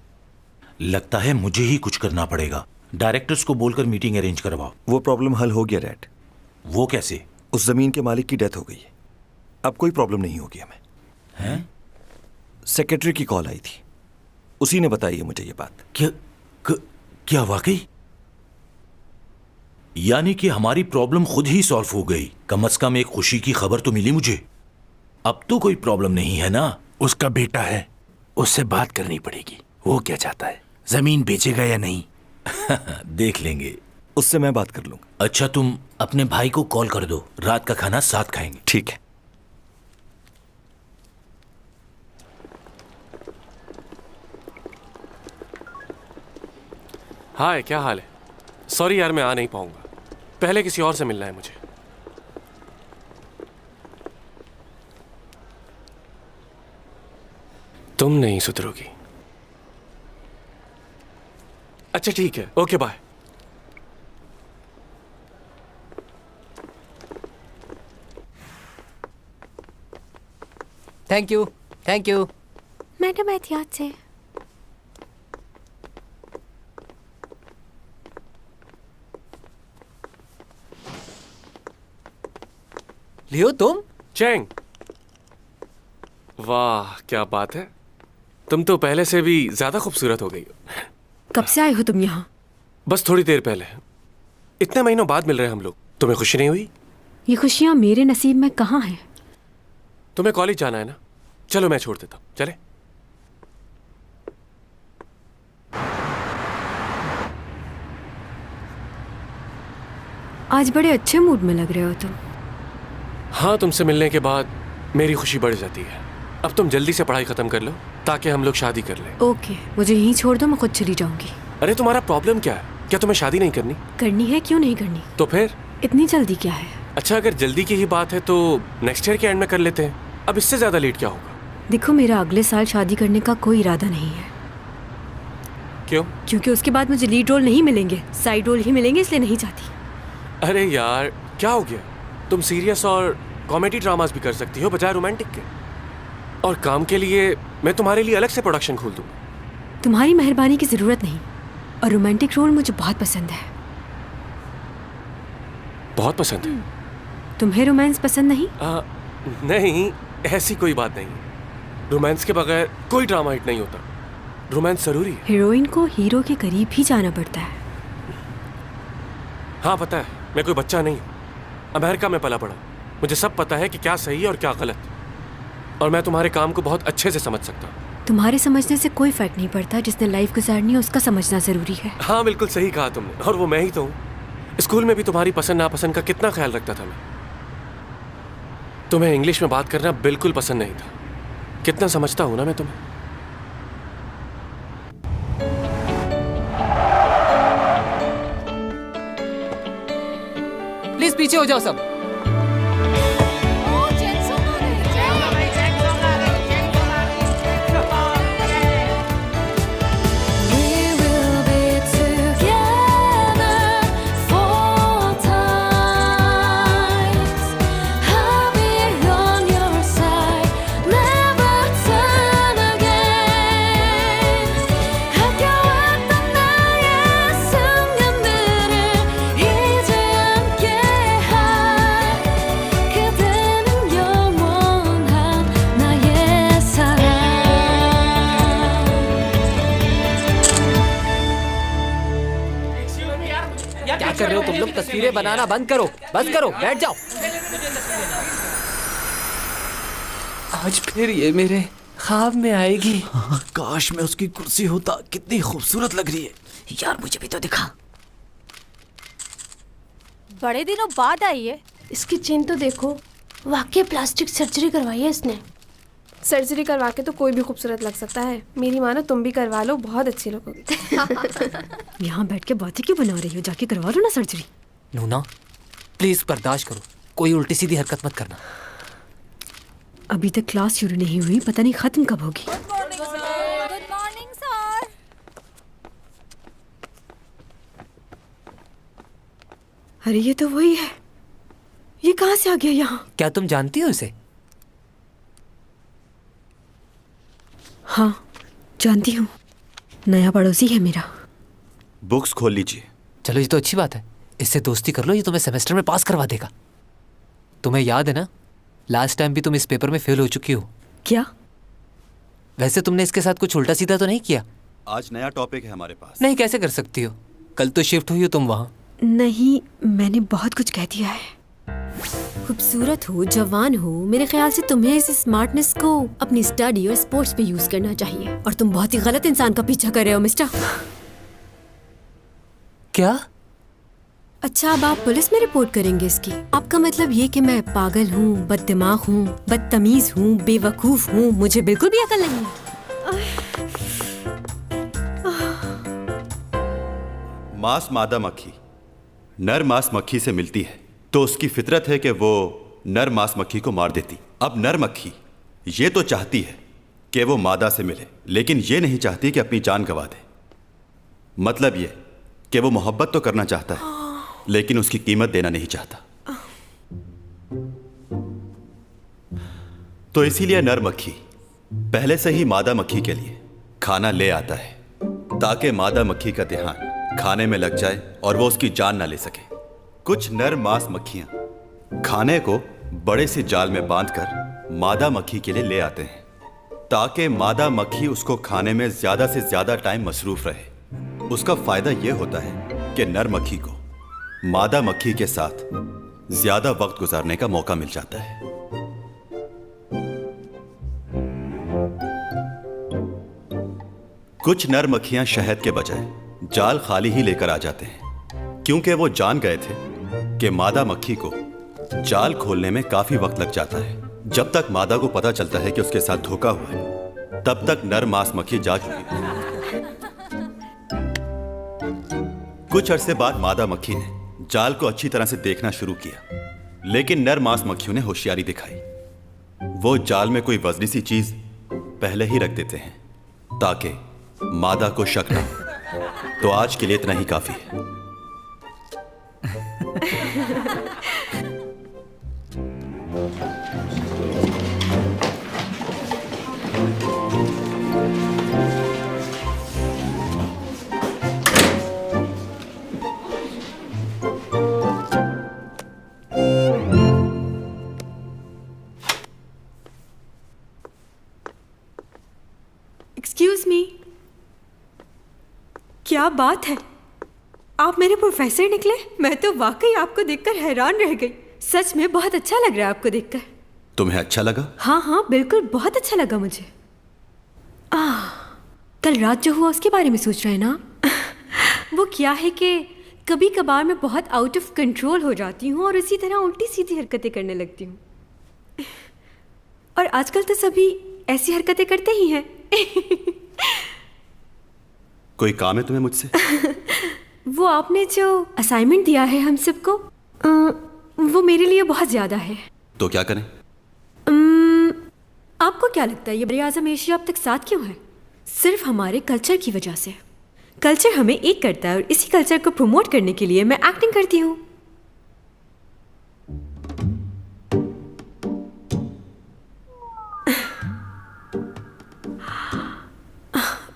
लगता है मुझे ही कुछ करना पड़ेगा। डायरेक्टर्स को बोलकर मीटिंग अरेंज करवाओ। वो प्रॉब्लम हल हो गया डैड। वो कैसे? उस जमीन के मालिक की डेथ हो गई है, अब कोई प्रॉब्लम नहीं होगी हमें। हैं? सेक्रेटरी की कॉल आई थी, उसी ने बताई है मुझे ये बात। क्या वाकई? यानी कि हमारी प्रॉब्लम खुद ही सॉल्व हो गई। कम से कम एक खुशी की खबर तो मिली मुझे। अब तो कोई प्रॉब्लम नहीं है ना? उसका बेटा है, उससे बात करनी पड़ेगी। वो क्या चाहता है, जमीन बेचेगा या नहीं? देख लेंगे, उससे मैं बात कर लूंगा। अच्छा तुम अपने भाई को कॉल कर दो, रात का खाना साथ खाएंगे। ठीक है। हाय, क्या हाल है? सॉरी यार, मैं आ नहीं पाऊंगा। पहले किसी और से मिलना है मुझे। तुम नहीं सुधरोगी। अच्छा ठीक है, okay bye. Thank you, thank you. Madam एहतियात से। लियो तुम? चैंग, वाह क्या बात है। तुम तो पहले से भी ज्यादा खूबसूरत हो गई हो। कब से आए हो तुम यहाँ? बस थोड़ी देर पहले। इतने महीनों बाद मिल रहे हैं हम लोग। तुम्हें खुशी नहीं हुई? ये खुशियाँ मेरे नसीब में कहाँ हैं? तुम्हें कॉलेज जाना है ना? चलो मैं छोड़ देता हूँ, चले? आज बड़े अच्छे मूड में लग रहे हो तुम। हाँ, तुमसे मिलने के बाद मेरी खुशी बढ़ जाती है। अब तुम जल्दी से पढ़ाई खत्म कर लो ताकि हम लोग शादी कर लें। ओके, मुझे यहीं छोड़ दो, मैं खुद चली जाऊंगी। अरे तुम्हारा प्रॉब्लम क्या है? क्या तुम्हें शादी नहीं करनी? करनी है, क्यों नहीं करनी? तो फिर इतनी जल्दी क्या है? अच्छा, अगर जल्दी की ही बात है तो नेक्स्ट ईयर के एंड में कर लेते हैं। अब इससे ज्यादा लेट क्या होगा? देखो, मेरा अगले साल शादी करने का कोई इरादा नहीं है। क्यों? क्योंकि उसके बाद मुझे लीड रोल नहीं मिलेंगे, साइड रोल ही मिलेंगे, इसलिए नहीं चाहती। अरे यार, क्या हो गया? तुम सीरियस और कॉमेडी ड्रामास भी कर सकती हो बजाय रोमांटिक के। और काम के लिए मैं तुम्हारे लिए अलग से प्रोडक्शन खोल दूंगा। तुम्हारी मेहरबानी की जरूरत नहीं, और रोमांटिक रोल मुझे बहुत पसंद है। बहुत पसंद है? तुम्हें रोमांस पसंद नहीं? नहीं, ऐसी कोई बात नहीं। रोमांस के बगैर कोई ड्रामा हिट नहीं होता। रोमांस जरूरी है। हीरोइन को हीरो के करीब ही जाना पड़ता है। हाँ पता है, मैं कोई बच्चा नहीं हूँ। अमेरिका में पला पड़ा, मुझे सब पता है कि क्या सही है और क्या गलत। और मैं तुम्हारे काम को बहुत अच्छे से समझ सकता हूँ। तुम्हारे समझने से कोई फर्क नहीं पड़ता, जिसने लाइफ गुजारनी है उसका समझना जरूरी है। हाँ बिल्कुल सही कहा तुमने, और वो मैं ही तो हूँ। स्कूल में भी तुम्हारी पसंद नापसंद का कितना ख्याल रखता था मैं। तुम्हें इंग्लिश में बात करना बिल्कुल पसंद नहीं था। कितना समझता हूँ ना मैं तुम्हें। प्लीज पीछे हो जाओ सब। क्या कर रहे हो तुम लोग? तस्वीरें बनाना बंद करो, बस करो, बैठ जाओ। आज फिर ये मेरे ख्वाब में आएगी। काश मैं उसकी कुर्सी होता, कितनी खूबसूरत लग रही है। यार मुझे भी तो दिखा। बड़े दिनों बाद आई है। इसकी चेन तो देखो, वाकई प्लास्टिक सर्जरी करवाई है इसने। सर्जरी करवा के तो कोई भी खूबसूरत लग सकता है। मेरी मानो तुम भी करवा लो, बहुत अच्छी लगोगी। यहाँ बैठ के बातें क्यों बना रही हो? जाके करवा लो ना सर्जरी। नूना प्लीज बर्दाश्त करो, कोई उल्टी सीधी हरकत मत करना। अभी तक क्लास शुरू नहीं हुई, पता नहीं खत्म कब होगी। Good morning sir. अरे ये तो वही है। ये कहाँ से आ गया यहाँ? क्या तुम जानती हो इसे? हाँ जानती हूँ, नया पड़ोसी है मेरा। बुक्स खोल लीजिए। चलो ये तो अच्छी बात है, इससे दोस्ती कर लो, ये तुम्हें सेमेस्टर में पास करवा देगा। तुम्हें याद है ना, लास्ट टाइम भी तुम इस पेपर में फेल हो चुकी हो। क्या? वैसे तुमने इसके साथ कुछ उल्टा सीधा तो नहीं किया? आज नया टॉपिक है हमारे पास। नहीं, कैसे कर सकती हो? कल तो शिफ्ट हुई हो तुम वहाँ। नहीं, मैंने बहुत कुछ कह दिया है। खूबसूरत हो, जवान हो, मेरे ख्याल से तुम्हें इस स्मार्टनेस को अपनी स्टडी और स्पोर्ट्स पे यूज करना चाहिए। और तुम बहुत ही गलत इंसान का पीछा कर रहे हो मिस्टर। क्या? अच्छा, अब आप पुलिस में रिपोर्ट करेंगे इसकी? आपका मतलब ये कि मैं पागल हूँ, बददिमाग हूँ, बदतमीज हूँ, बेवकूफ हूँ, मुझे बिल्कुल भी अकल नहीं है। मांस मादा मक्खी नर मांस मक्खी से मिलती है तो उसकी फितरत है कि वो नर मांस मक्खी को मार देती। अब नर मक्खी ये तो चाहती है कि वो मादा से मिले, लेकिन ये नहीं चाहती कि अपनी जान गंवा दे। मतलब ये कि वो मोहब्बत तो करना चाहता है लेकिन उसकी कीमत देना नहीं चाहता। तो इसीलिए नर मक्खी पहले से ही मादा मक्खी के लिए खाना ले आता है ताकि मादा मक्खी का ध्यान खाने में लग जाए और वो उसकी जान ना ले सके। कुछ नर मांस मक्खियां खाने को बड़े से जाल में बांधकर मादा मक्खी के लिए ले आते हैं ताकि मादा मक्खी उसको खाने में ज्यादा से ज्यादा टाइम मसरूफ रहे। उसका फायदा यह होता है कि नर मक्खी को मादा मक्खी के साथ ज्यादा वक्त गुजारने का मौका मिल जाता है। कुछ नर मक्खियां शहद के बजाय जाल खाली ही लेकर आ जाते हैं क्योंकि वो जान गए थे कि मादा मक्खी को जाल खोलने में काफी वक्त लग जाता है। जब तक मादा को पता चलता है कि उसके साथ धोखा हुआ है तब तक नर मांस मक्खी जा चुकी है। कुछ अरसे बाद मादा मक्खी ने जाल को अच्छी तरह से देखना शुरू किया, लेकिन नर मांस मक्खियों ने होशियारी दिखाई। वो जाल में कोई वजनी सी चीज पहले ही रख देते हैं ताकि मादा को शक न हो। तो आज के लिए इतना ही काफी है। एक्सक्यूज मी, क्या बात है, आप मेरे प्रोफेसर निकले? मैं तो वाकई आपको देखकर हैरान रह गई। सच में बहुत अच्छा लग रहा है आपको देखकर। तुम्हें अच्छा लगा? हाँ हाँ बिल्कुल, बहुत अच्छा लगा मुझे। कल रात जो हुआ उसके बारे में सोच रहे हैं ना? वो क्या है कि कभी कभार मैं बहुत आउट ऑफ कंट्रोल हो जाती हूँ और इसी तरह उल्टी सीधी हरकतें करने लगती हूँ। और आजकल तो सभी ऐसी हरकतें करते ही हैं। कोई काम है तुम्हें मुझसे? वो आपने जो असाइनमेंट दिया है हम सबको, वो मेरे लिए बहुत ज़्यादा है। तो क्या करें? आपको क्या लगता है ये बड़े आज़म एशिया अब तक साथ क्यों है? सिर्फ हमारे कल्चर की वजह से। कल्चर हमें एक करता है और इसी कल्चर को प्रमोट करने के लिए मैं एक्टिंग करती हूँ।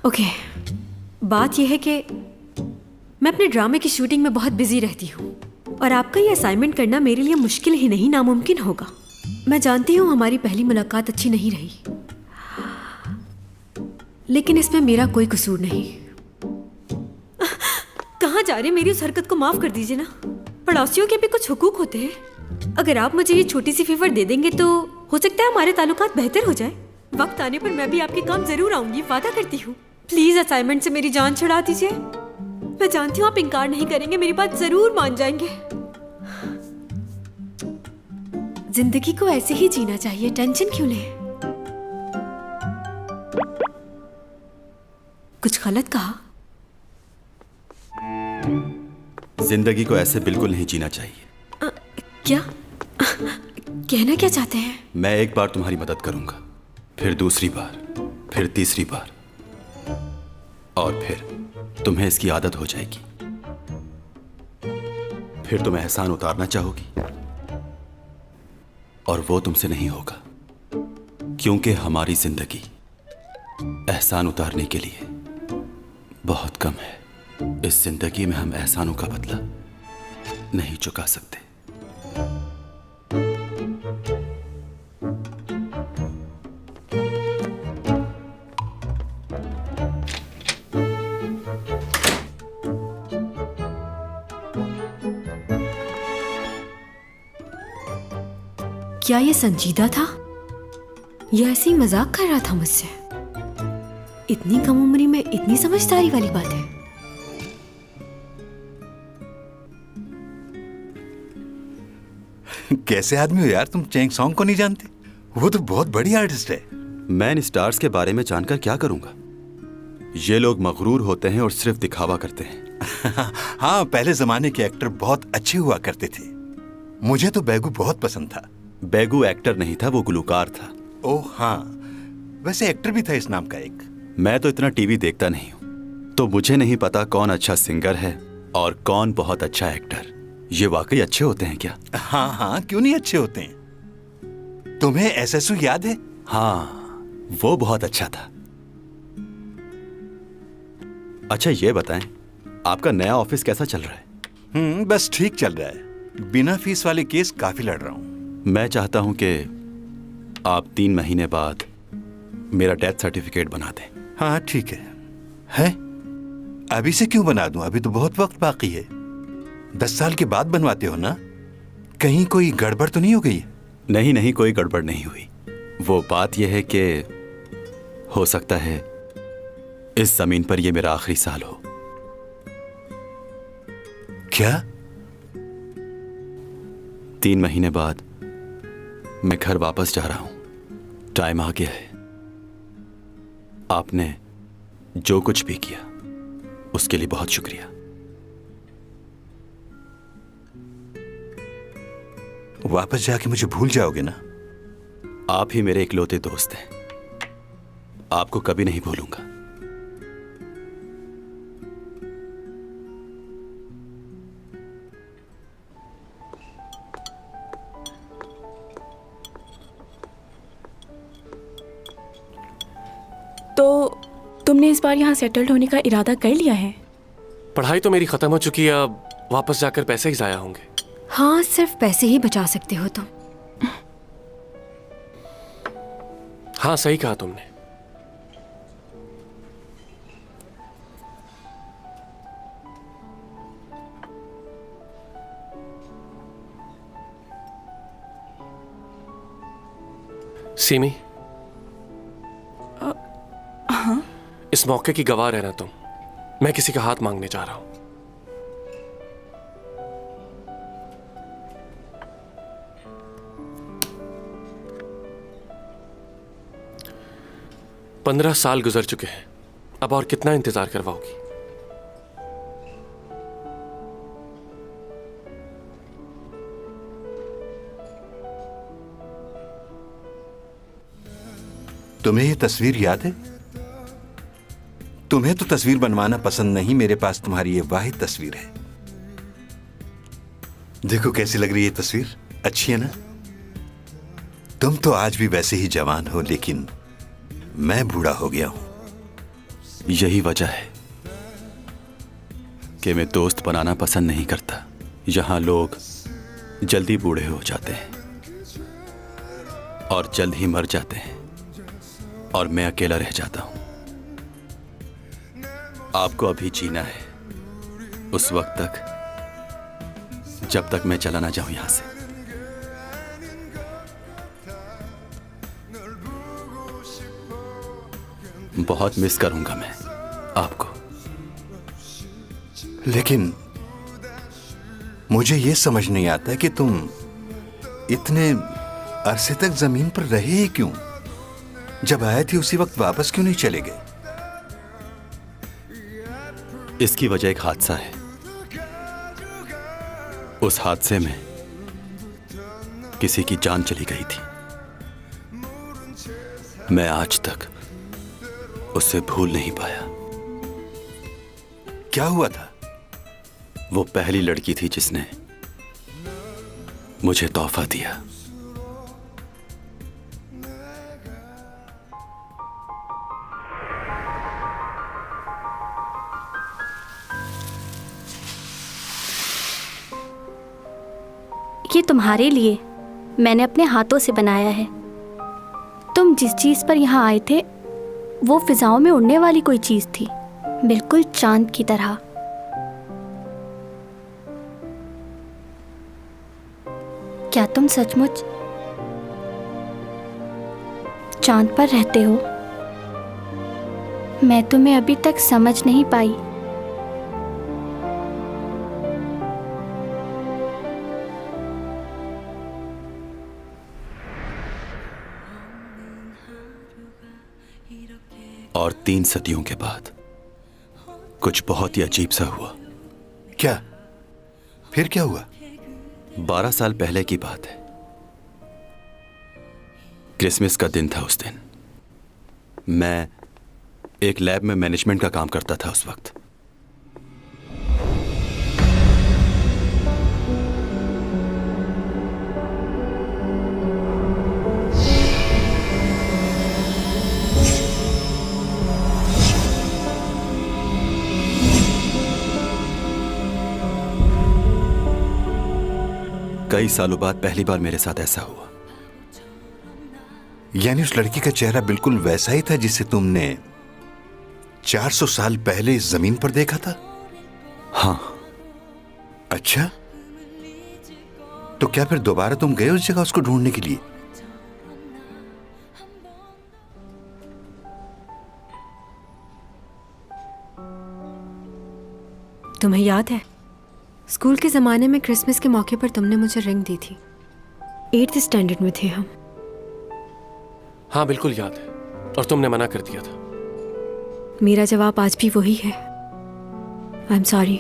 ओके, बात यह है कि मैं अपने ड्रामे की शूटिंग में बहुत बिजी रहती हूँ और आपका ये असाइनमेंट करना मेरे लिए मुश्किल ही नहीं नामुमकिन होगा। मैं जानती हूँ हमारी पहली मुलाकात अच्छी नहीं रही, लेकिन इसमें मेरा कोई कसूर नहीं। कहाँ जा रहे? मेरी उस हरकत को माफ कर दीजिए ना। पड़ोसियों के भी कुछ हुकूक होते हैं। अगर आप मुझे ये छोटी सी फेवर दे देंगे तो हो सकता है हमारे ताल्लुकात बेहतर हो जाए। वक्त आने पर मैं भी आपके काम जरूर आऊंगी, वादा करती हूँ। प्लीज असाइनमेंट से मेरी जान छुड़ा दीजिए। मैं जानती हूँ आप इनकार नहीं करेंगे, मेरी बात जरूर मान जाएंगे। जिंदगी को ऐसे ही जीना चाहिए, टेंशन क्यों लें? कुछ गलत कहा? जिंदगी को ऐसे बिल्कुल नहीं जीना चाहिए। क्या कहना क्या चाहते हैं? मैं एक बार तुम्हारी मदद करूंगा, फिर दूसरी बार, फिर तीसरी बार, और फिर तुम्हें इसकी आदत हो जाएगी। फिर तुम एहसान उतारना चाहोगी और वो तुमसे नहीं होगा, क्योंकि हमारी जिंदगी एहसान उतारने के लिए बहुत कम है। इस जिंदगी में हम एहसानों का बदला नहीं चुका सकते। क्या ये संजीदा था या ऐसे ही मजाक कर रहा था मुझसे? इतनी कम उम्री में इतनी समझदारी वाली बात है। कैसे आदमी हो यार तुम? चैंग सॉन्ग को नहीं जानते? वो तो बहुत बड़ी आर्टिस्ट है। मैं इन स्टार्स के बारे में जानकर क्या करूंगा? ये लोग मगरूर होते हैं और सिर्फ दिखावा करते हैं। हाँ, पहले जमाने के एक्टर बहुत अच्छे हुआ करते थे। मुझे तो बेगू बहुत पसंद था। बेगू एक्टर नहीं था, वो गुलकार था। ओह हाँ, वैसे एक्टर भी था इस नाम का एक। मैं तो इतना टीवी देखता नहीं हूँ, तो मुझे नहीं पता कौन अच्छा सिंगर है और कौन बहुत अच्छा एक्टर। ये वाकई अच्छे होते हैं क्या? हाँ हाँ, क्यों नहीं अच्छे होते हैं। तुम्हें एसएसयू याद है? हाँ, वो बहुत अच्छा था। अच्छा ये बताएं, आपका नया ऑफिस कैसा चल रहा है? बस ठीक चल रहा है। बिना फीस वाले केस काफी लड़ रहा हूँ। मैं चाहता हूं कि आप 3 महीने बाद मेरा डेथ सर्टिफिकेट बना दें। हाँ ठीक है? अभी से क्यों बना दूं? अभी तो बहुत वक्त बाकी है। 10 साल के बाद बनवाते हो ना? कहीं कोई गड़बड़ तो नहीं हो गई? नहीं नहीं, कोई गड़बड़ नहीं हुई। वो बात यह है कि हो सकता है इस जमीन पर यह मेरा आखिरी साल हो। क्या? 3 महीने बाद मैं घर वापस जा रहा हूं। टाइम आ गया है। आपने जो कुछ भी किया उसके लिए बहुत शुक्रिया। वापस जाके मुझे भूल जाओगे ना? आप ही मेरे इकलौते दोस्त हैं। आपको कभी नहीं भूलूंगा। तो तुमने इस बार यहाँ सेटल्ड होने का इरादा कर लिया है? पढ़ाई तो मेरी खत्म हो चुकी है, अब वापस जाकर पैसे ही जाया होंगे। हाँ, सिर्फ पैसे ही बचा सकते हो तुम। हाँ, सही कहा तुमने। सीमी, हाँ? इस मौके की गवाह रहना तुम। मैं किसी का हाथ मांगने जा रहा हूं। पंद्रह साल गुजर चुके हैं, अब और कितना इंतजार करवाओगी? तुम्हें ये तस्वीर याद है? तुम्हें तो तस्वीर बनवाना पसंद नहीं, मेरे पास तुम्हारी ये वाहिद तस्वीर है। देखो कैसी लग रही है तस्वीर, अच्छी है ना? तुम तो आज भी वैसे ही जवान हो, लेकिन मैं बूढ़ा हो गया हूं। यही वजह है कि मैं दोस्त बनाना पसंद नहीं करता। यहां लोग जल्दी बूढ़े हो जाते हैं और जल्द ही मर जाते हैं, और मैं अकेला रह जाता हूं। आपको अभी जीना है, उस वक्त तक जब तक मैं चला ना जाऊं यहां से। बहुत मिस करूंगा मैं आपको। लेकिन मुझे यह समझ नहीं आता कि तुम इतने अरसे तक जमीन पर रहे ही क्यों? जब आए थे उसी वक्त वापस क्यों नहीं चले गए? इसकी वजह एक हादसा है। उस हादसे में किसी की जान चली गई थी। मैं आज तक उसे भूल नहीं पाया। क्या हुआ था? वो पहली लड़की थी जिसने मुझे तोहफा दिया। ये तुम्हारे लिए मैंने अपने हाथों से बनाया है। तुम जिस चीज पर यहाँ आए थे वो फिजाओं में उड़ने वाली कोई चीज थी, बिल्कुल चांद की तरह। क्या तुम सचमुच चांद पर रहते हो? मैं तुम्हें अभी तक समझ नहीं पाई। और 3 सदियों के बाद कुछ बहुत ही अजीब सा हुआ। क्या? फिर क्या हुआ? 12 साल पहले की बात है। क्रिसमस का दिन था उस दिन। मैं एक लैब में मैनेजमेंट का काम करता था उस वक्त। कई सालों बाद पहली बार मेरे साथ ऐसा हुआ। यानी उस लड़की का चेहरा बिल्कुल वैसा ही था जिसे तुमने 400 साल पहले इस जमीन पर देखा था? हाँ। अच्छा, तो क्या फिर दोबारा तुम गए उस जगह उसको ढूंढने के लिए? तुम्हें याद है स्कूल के ज़माने में क्रिसमस के मौके पर तुमने मुझे रिंग दी थी। 8th स्टैंडर्ड में थे हम। हाँ बिल्कुल याद है, और तुमने मना कर दिया था। मेरा जवाब आज भी वही है, आई एम सॉरी।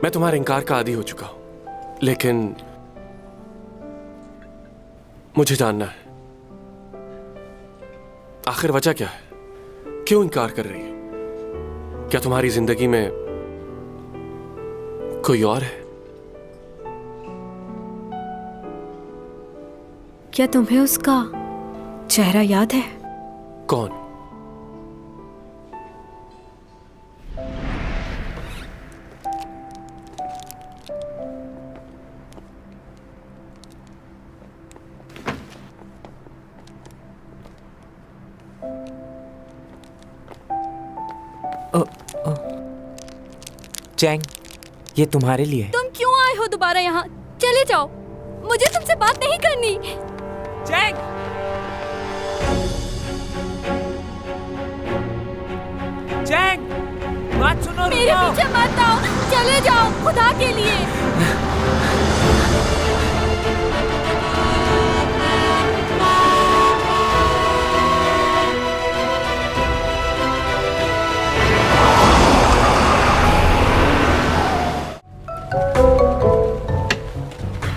मैं तुम्हारे इनकार का आदी हो चुका हूं, लेकिन मुझे जानना है आखिर वजह क्या है, क्यों इनकार कर रही है? क्या तुम्हारी जिंदगी में कोई और है? क्या तुम्हें उसका चेहरा याद है? कौन? चैंग, ये तुम्हारे लिए है। तुम क्यों आए हो दोबारा यहाँ? चले जाओ, मुझे तुमसे बात नहीं करनी। चैंग! चैंग, बात सुनो। मेरे पीछे मत आओ, चले जाओ खुदा के लिए।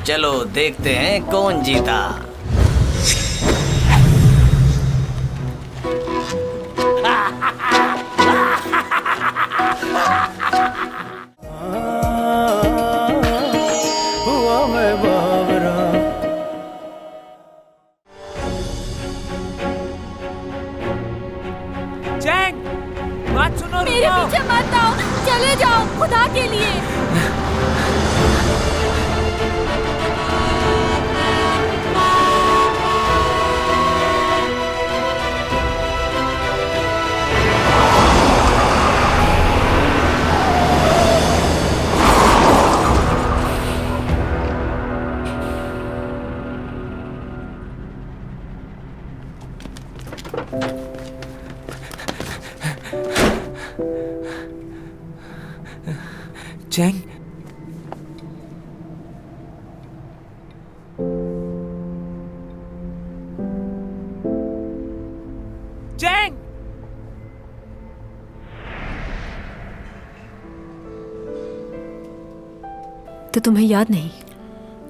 चलो देखते हैं कौन जीता। हुआ मैं बावरा। चैंग, बात सुनो। मेरे पीछे मत आओ, चले जाओ खुदा के लिए। Chang, Chang! तो तुम्हें याद नहीं?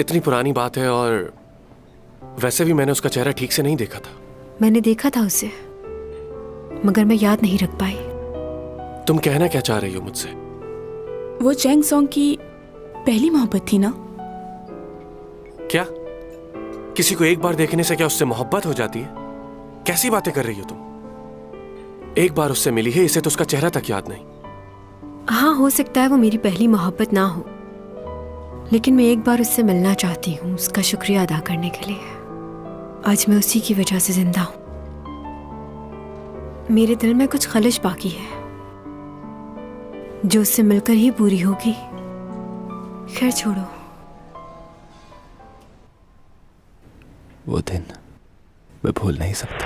इतनी पुरानी बात है और वैसे भी मैंने उसका चेहरा ठीक से नहीं देखा था। मैंने देखा था उसे, मगर मैं याद नहीं रख पाई। तुम कहना क्या चाह रही हो मुझसे? वो चैंग सॉन्ग की पहली मोहब्बत थी ना? क्या किसी को एक बार देखने से क्या उससे मोहब्बत हो जाती है? कैसी बातें कर रही हो तुम? एक बार उससे मिली है, इसे तो उसका चेहरा तक याद नहीं। हाँ, हो सकता है वो मेरी पहली मोहब्बत ना हो, लेकिन मैं एक बार उससे मिलना चाहती हूँ, उसका शुक्रिया अदा करने के लिए। आज मैं उसी की वजह से जिंदा हूँ। मेरे दिल में कुछ खलिश बाकी है जो उससे मिलकर ही पूरी होगी। खैर छोड़ो। वो दिन मैं भूल नहीं सकता।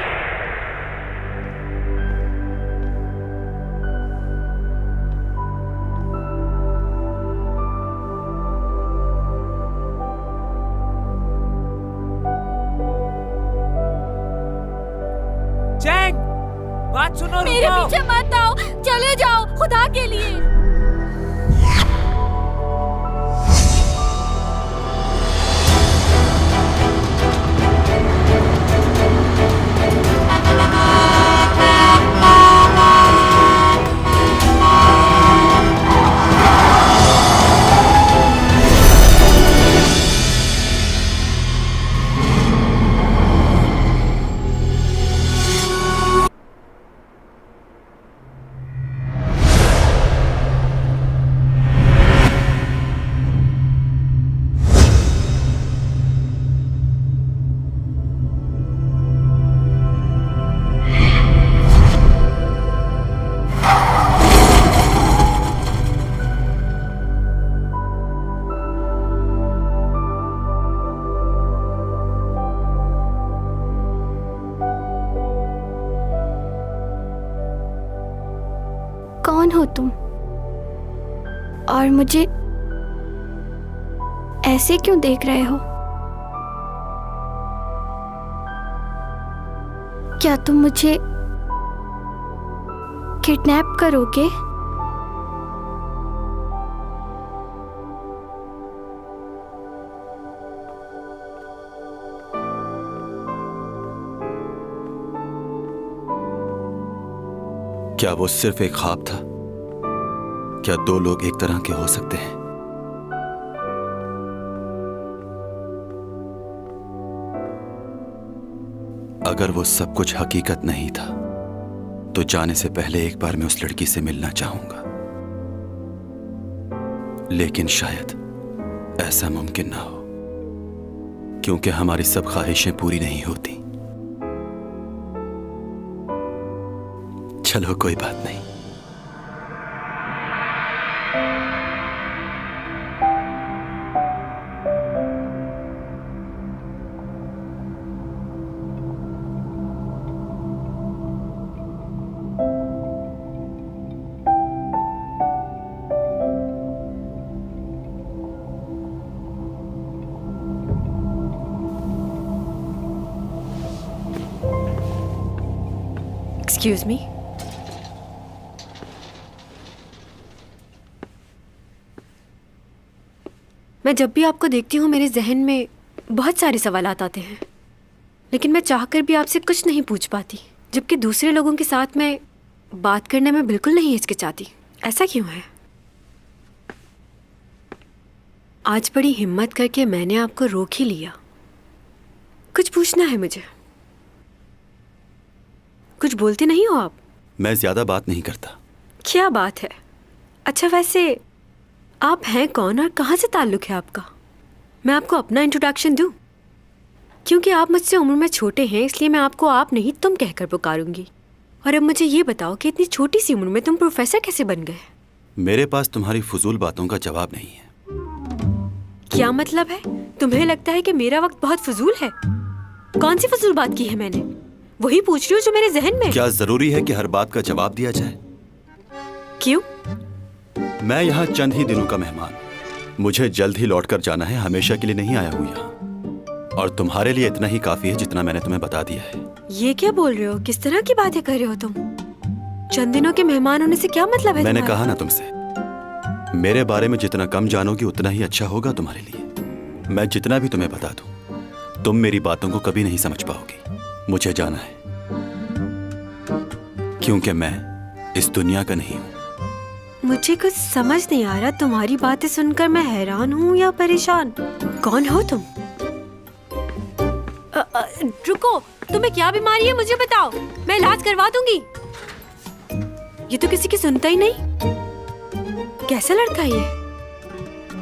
चैंग, बात सुनो। मेरे पीछे मत आओ, चले जाओ खुदा के लिए। कौन हो तुम? और मुझे ऐसे क्यों देख रहे हो? क्या तुम मुझे किडनैप करोगे? क्या वो सिर्फ एक ख्वाब था? क्या दो लोग एक तरह के हो सकते हैं? अगर वो सब कुछ हकीकत नहीं था तो जाने से पहले एक बार मैं उस लड़की से मिलना चाहूंगा, लेकिन शायद ऐसा मुमकिन ना हो, क्योंकि हमारी सब ख्वाहिशें पूरी नहीं होती। चलो कोई बात नहीं। Excuse me. मैं जब भी आपको देखती हूँ मेरे जहन में बहुत सारे सवाल आते हैं, लेकिन मैं चाहकर भी आपसे कुछ नहीं पूछ पाती, जबकि दूसरे लोगों के साथ मैं बात करने में बिल्कुल नहीं हिचकिचाती। ऐसा क्यों है? आज बड़ी हिम्मत करके मैंने आपको रोक ही लिया। कुछ पूछना है मुझे। कुछ बोलते नहीं हो आप? मैं ज्यादा बात नहीं करता। क्या बात है? अच्छा वैसे आप हैं कौन और कहाँ से ताल्लुक़ है आपका? मैं आपको अपना इंट्रोडक्शन दूं? क्योंकि आप मुझसे उम्र में छोटे हैं, इसलिए मैं आपको आप नहीं तुम कहकर पुकारूंगी। और अब मुझे ये बताओ कि इतनी छोटी सी उम्र में तुम प्रोफेसर कैसे बन गए? मेरे पास तुम्हारी फजूल बातों का जवाब नहीं है। क्या मतलब है? तुम्हें लगता है कि मेरा वक्त बहुत फजूल है? कौन सी फजूल बात की है मैंने? वही पूछ रही हूँ जो मेरे जहन में। क्या जरूरी है कि हर बात का जवाब दिया जाए? क्यों? मैं यहाँ चंद ही दिनों का मेहमान, मुझे जल्द ही लौट कर जाना है, हमेशा के लिए नहीं आया हूँ यहाँ। और तुम्हारे लिए इतना ही काफी है जितना मैंने तुम्हें बता दिया है। ये क्या बोल रहे हो? किस तरह की बातें कर रहे हो तुम? चंद दिनों के मेहमान होने से क्या मतलब है? मैंने कहा ना तुमसे, मेरे बारे में जितना कम जानोगी उतना ही अच्छा होगा तुम्हारे लिए। मैं जितना भी तुम्हें बता दूं, तुम मेरी बातों को कभी नहीं समझ पाओगी। मुझे जाना है, क्योंकि मैं इस दुनिया का नहीं हूं। मुझे कुछ समझ नहीं आ रहा। तुम्हारी बातें सुनकर मैं हैरान हूँ या परेशान। कौन हो तुम? रुको, तुम्हें क्या बीमारी है मुझे बताओ, मैं इलाज करवा दूंगी। ये तो किसी की सुनता ही नहीं। कैसा लड़का है ये?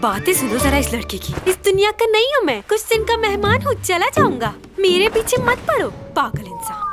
बातें सुनो जरा इस लड़के की। इस दुनिया का नहीं हूँ मैं, कुछ दिन का मेहमान हूँ, चला जाऊंगा। मेरे पीछे मत पड़ो, पागल इंसान।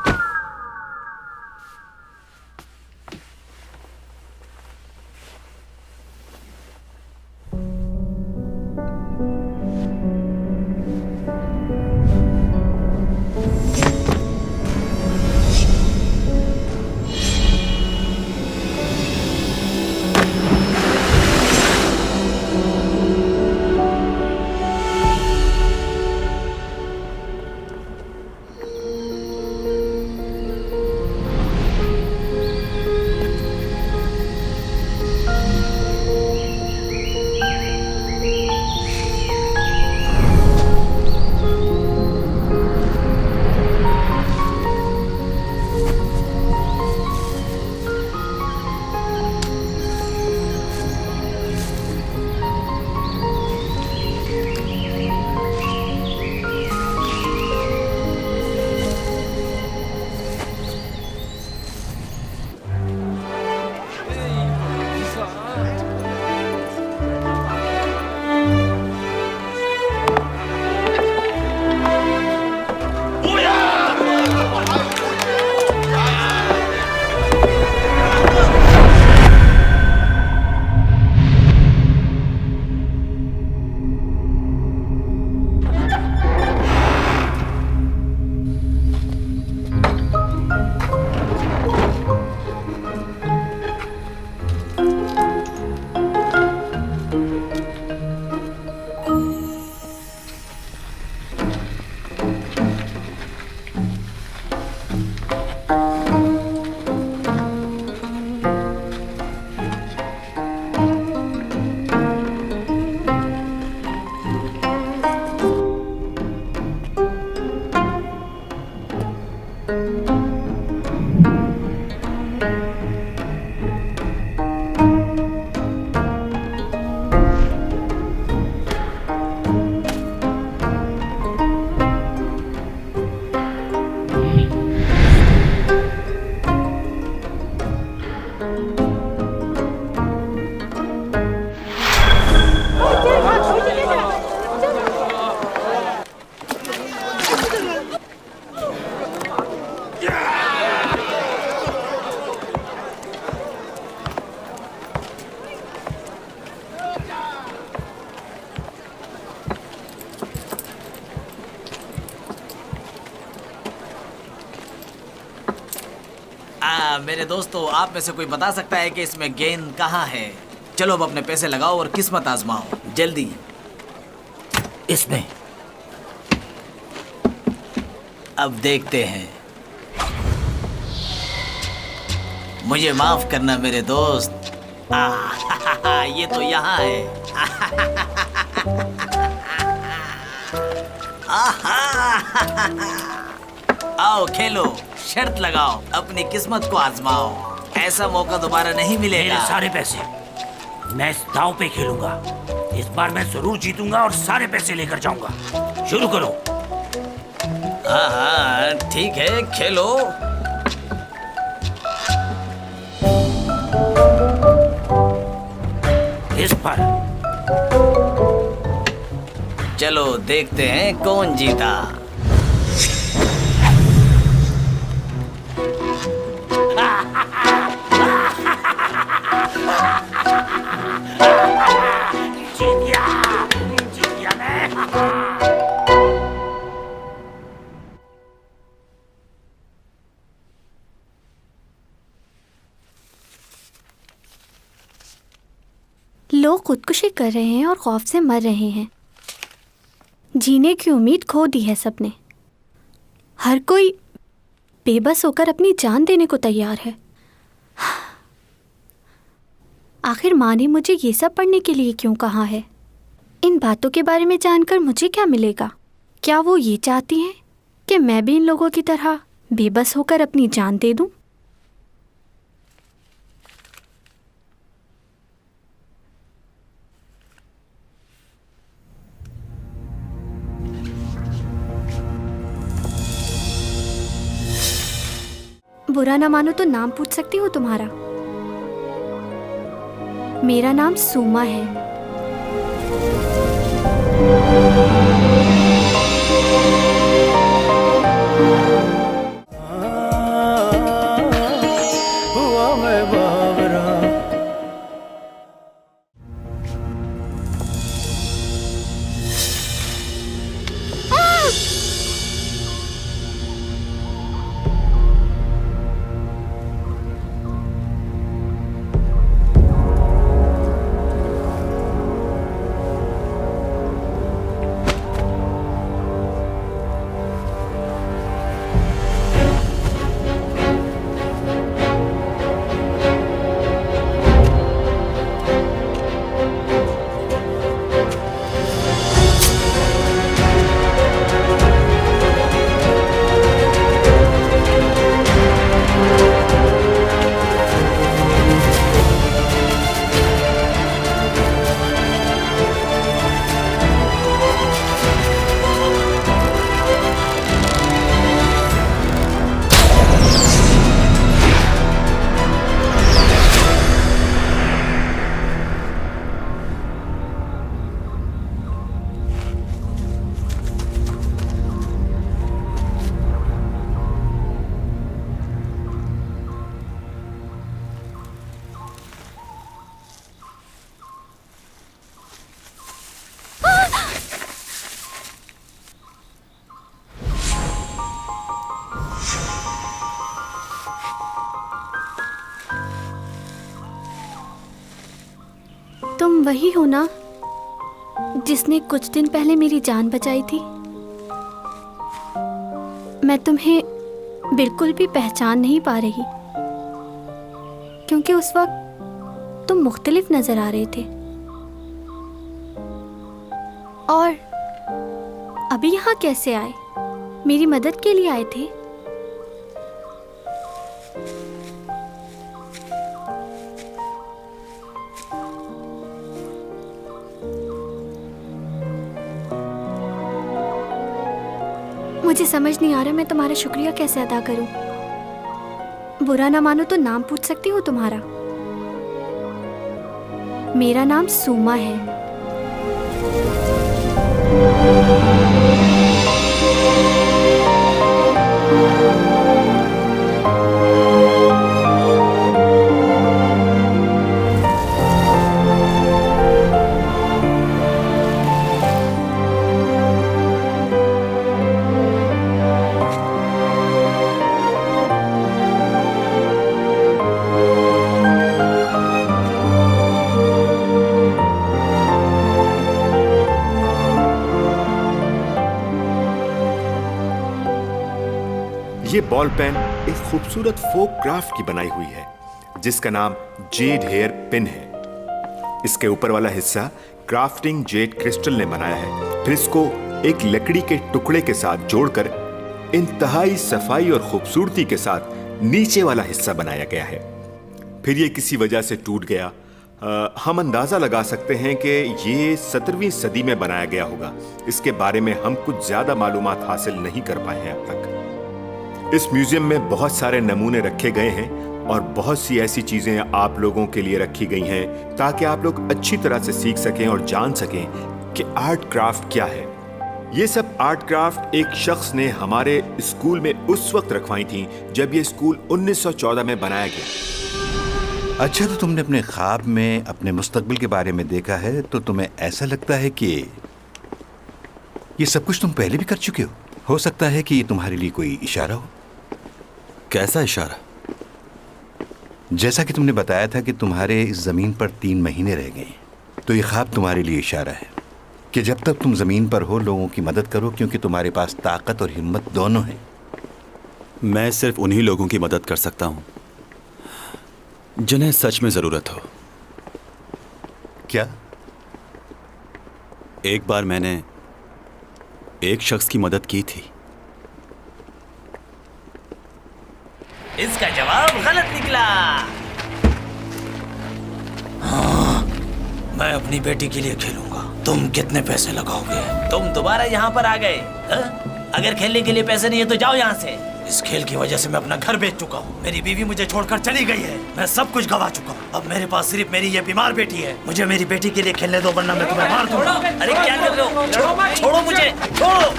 मेरे दोस्तों, आप में से कोई बता सकता है कि इसमें गेंद कहाँ है? चलो अब अपने पैसे लगाओ और किस्मत आजमाओ, जल्दी। इसमें अब देखते हैं। मुझे माफ करना मेरे दोस्त। ये तो यहाँ है। आओ खेलो, शर्त लगाओ, अपनी किस्मत को आजमाओ। ऐसा मौका दोबारा नहीं मिलेगा। मेरे सारे पैसे मैं इस दांव पे खेलूंगा। इस बार मैं जरूर जीतूंगा और सारे पैसे लेकर जाऊंगा। शुरू करो। हाँ, ठीक है, खेलो। इस पर चलो देखते हैं कौन जीता। जीत गया मैं। लोग खुदकुशी कर रहे हैं और खौफ से मर रहे हैं। जीने की उम्मीद खो दी है सबने। हर कोई बेबस होकर अपनी जान देने को तैयार है। आखिर माँ ने मुझे ये सब पढ़ने के लिए क्यों कहा है? इन बातों के बारे में जानकर मुझे क्या मिलेगा? क्या वो ये चाहती हैं कि मैं भी इन लोगों की तरह बेबस होकर अपनी जान दे दूं? बुरा ना मानो तो नाम पूछ सकती हूँ तुम्हारा? मेरा नाम सूमा है। तुम वही हो ना जिसने कुछ दिन पहले मेरी जान बचाई थी? मैं तुम्हें बिल्कुल भी पहचान नहीं पा रही, क्योंकि उस वक्त तुम मुख्तलिफ नजर आ रहे थे। और अभी यहाँ कैसे आए? मेरी मदद के लिए आए थे? मुझे समझ नहीं आ रहा मैं तुम्हारा शुक्रिया कैसे अदा करूं। बुरा ना मानो तो नाम पूछ सकती हूँ तुम्हारा? मेरा नाम सूमा है। ये बॉल पेन एक खूबसूरत फोक क्राफ्ट की बनाई हुई है जिसका नाम जेड हेयर पिन है। इसके ऊपर वाला हिस्सा क्राफ्टिंग जेड क्रिस्टल ने बनाया है, फिर इसको एक लकड़ी के टुकड़े के साथ जोड़कर इंतहाई सफाई और खूबसूरती के साथ नीचे वाला हिस्सा बनाया गया है। फिर ये किसी वजह से टूट गया। हम अंदाजा लगा सकते हैं कि ये 17वीं सदी में बनाया गया होगा। इसके बारे में हम कुछ ज्यादा मालूमात हासिल नहीं कर पाए हैं अब तक। इस म्यूजियम में बहुत सारे नमूने रखे गए हैं और बहुत सी ऐसी चीजें आप लोगों के लिए रखी गई हैं ताकि आप लोग अच्छी तरह से सीख सकें और जान सकें कि आर्ट क्राफ्ट क्या है। ये सब आर्ट क्राफ्ट एक शख्स ने हमारे स्कूल में उस वक्त रखवाई थी जब ये स्कूल 1914 में बनाया गया। अच्छा, तो तुमने अपने ख्वाब में अपने मुस्तकबिल के बारे में देखा है, तो तुम्हें ऐसा लगता है कि ये सब कुछ तुम पहले भी कर चुके हो सकता है कि ये तुम्हारे लिए कोई इशारा हो। कैसा इशारा? जैसा कि तुमने बताया था कि तुम्हारे इस जमीन पर 3 महीने रह गए, तो ये ख्वाब तुम्हारे लिए इशारा है कि जब तक तुम जमीन पर हो लोगों की मदद करो, क्योंकि तुम्हारे पास ताकत और हिम्मत दोनों है। मैं सिर्फ उन्हीं लोगों की मदद कर सकता हूं जिन्हें सच में जरूरत हो। क्या? एक बार मैंने एक शख्स की मदद की थी। इसका जवाब गलत निकला। हाँ, मैं अपनी बेटी के लिए खेलूंगा। तुम कितने पैसे लगाओगे? तुम दोबारा यहाँ पर आ गए। अगर खेलने के लिए पैसे नहीं है तो जाओ यहाँ से। इस खेल की वजह से मैं अपना घर बेच चुका हूँ। मेरी बीवी मुझे छोड़कर चली गई है। मैं सब कुछ गवा चुका हूँ। अब मेरे पास सिर्फ मेरी ये बीमार बेटी है। मुझे मेरी बेटी के लिए खेलने दो वरना मैं तुम्हें मार दूंगा। अरे क्या कर रहे हो? छोड़ो मुझे, छोड़ो।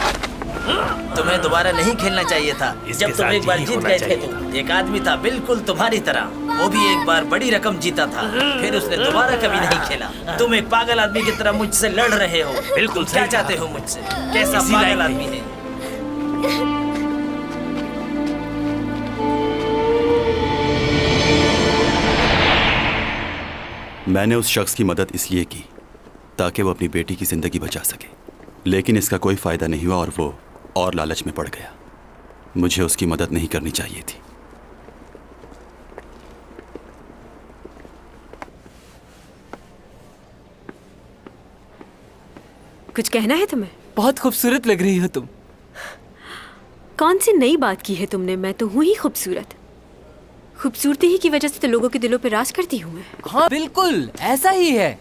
तुम्हें दोबारा नहीं खेलना चाहिए था। जब तुम एक बार जीत गए थे तो एक आदमी था बिल्कुल तुम्हारी तरह, वो भी एक बार बड़ी रकम जीता था, फिर उसने दोबारा कभी नहीं खेला। तुम एक पागल आदमी की तरह मुझसे लड़ रहे हो। बिल्कुल क्या चाहते हो मुझसे? कैसा पागल आदमी है? मैंने उस शख्स की मदद इसलिए की ताकि वो अपनी बेटी की जिंदगी बचा सके, लेकिन इसका कोई फायदा नहीं हुआ और वो और लालच में पड़ गया। मुझे उसकी मदद नहीं करनी चाहिए थी। कुछ कहना है तुम्हें? बहुत खूबसूरत लग रही हो तुम। कौन सी नई बात की है तुमने? मैं तो हूँ ही खूबसूरत। खूबसूरती ही की वजह से तो लोगों के दिलों पे राज करती हूँ मैं। हाँ बिल्कुल ऐसा ही है,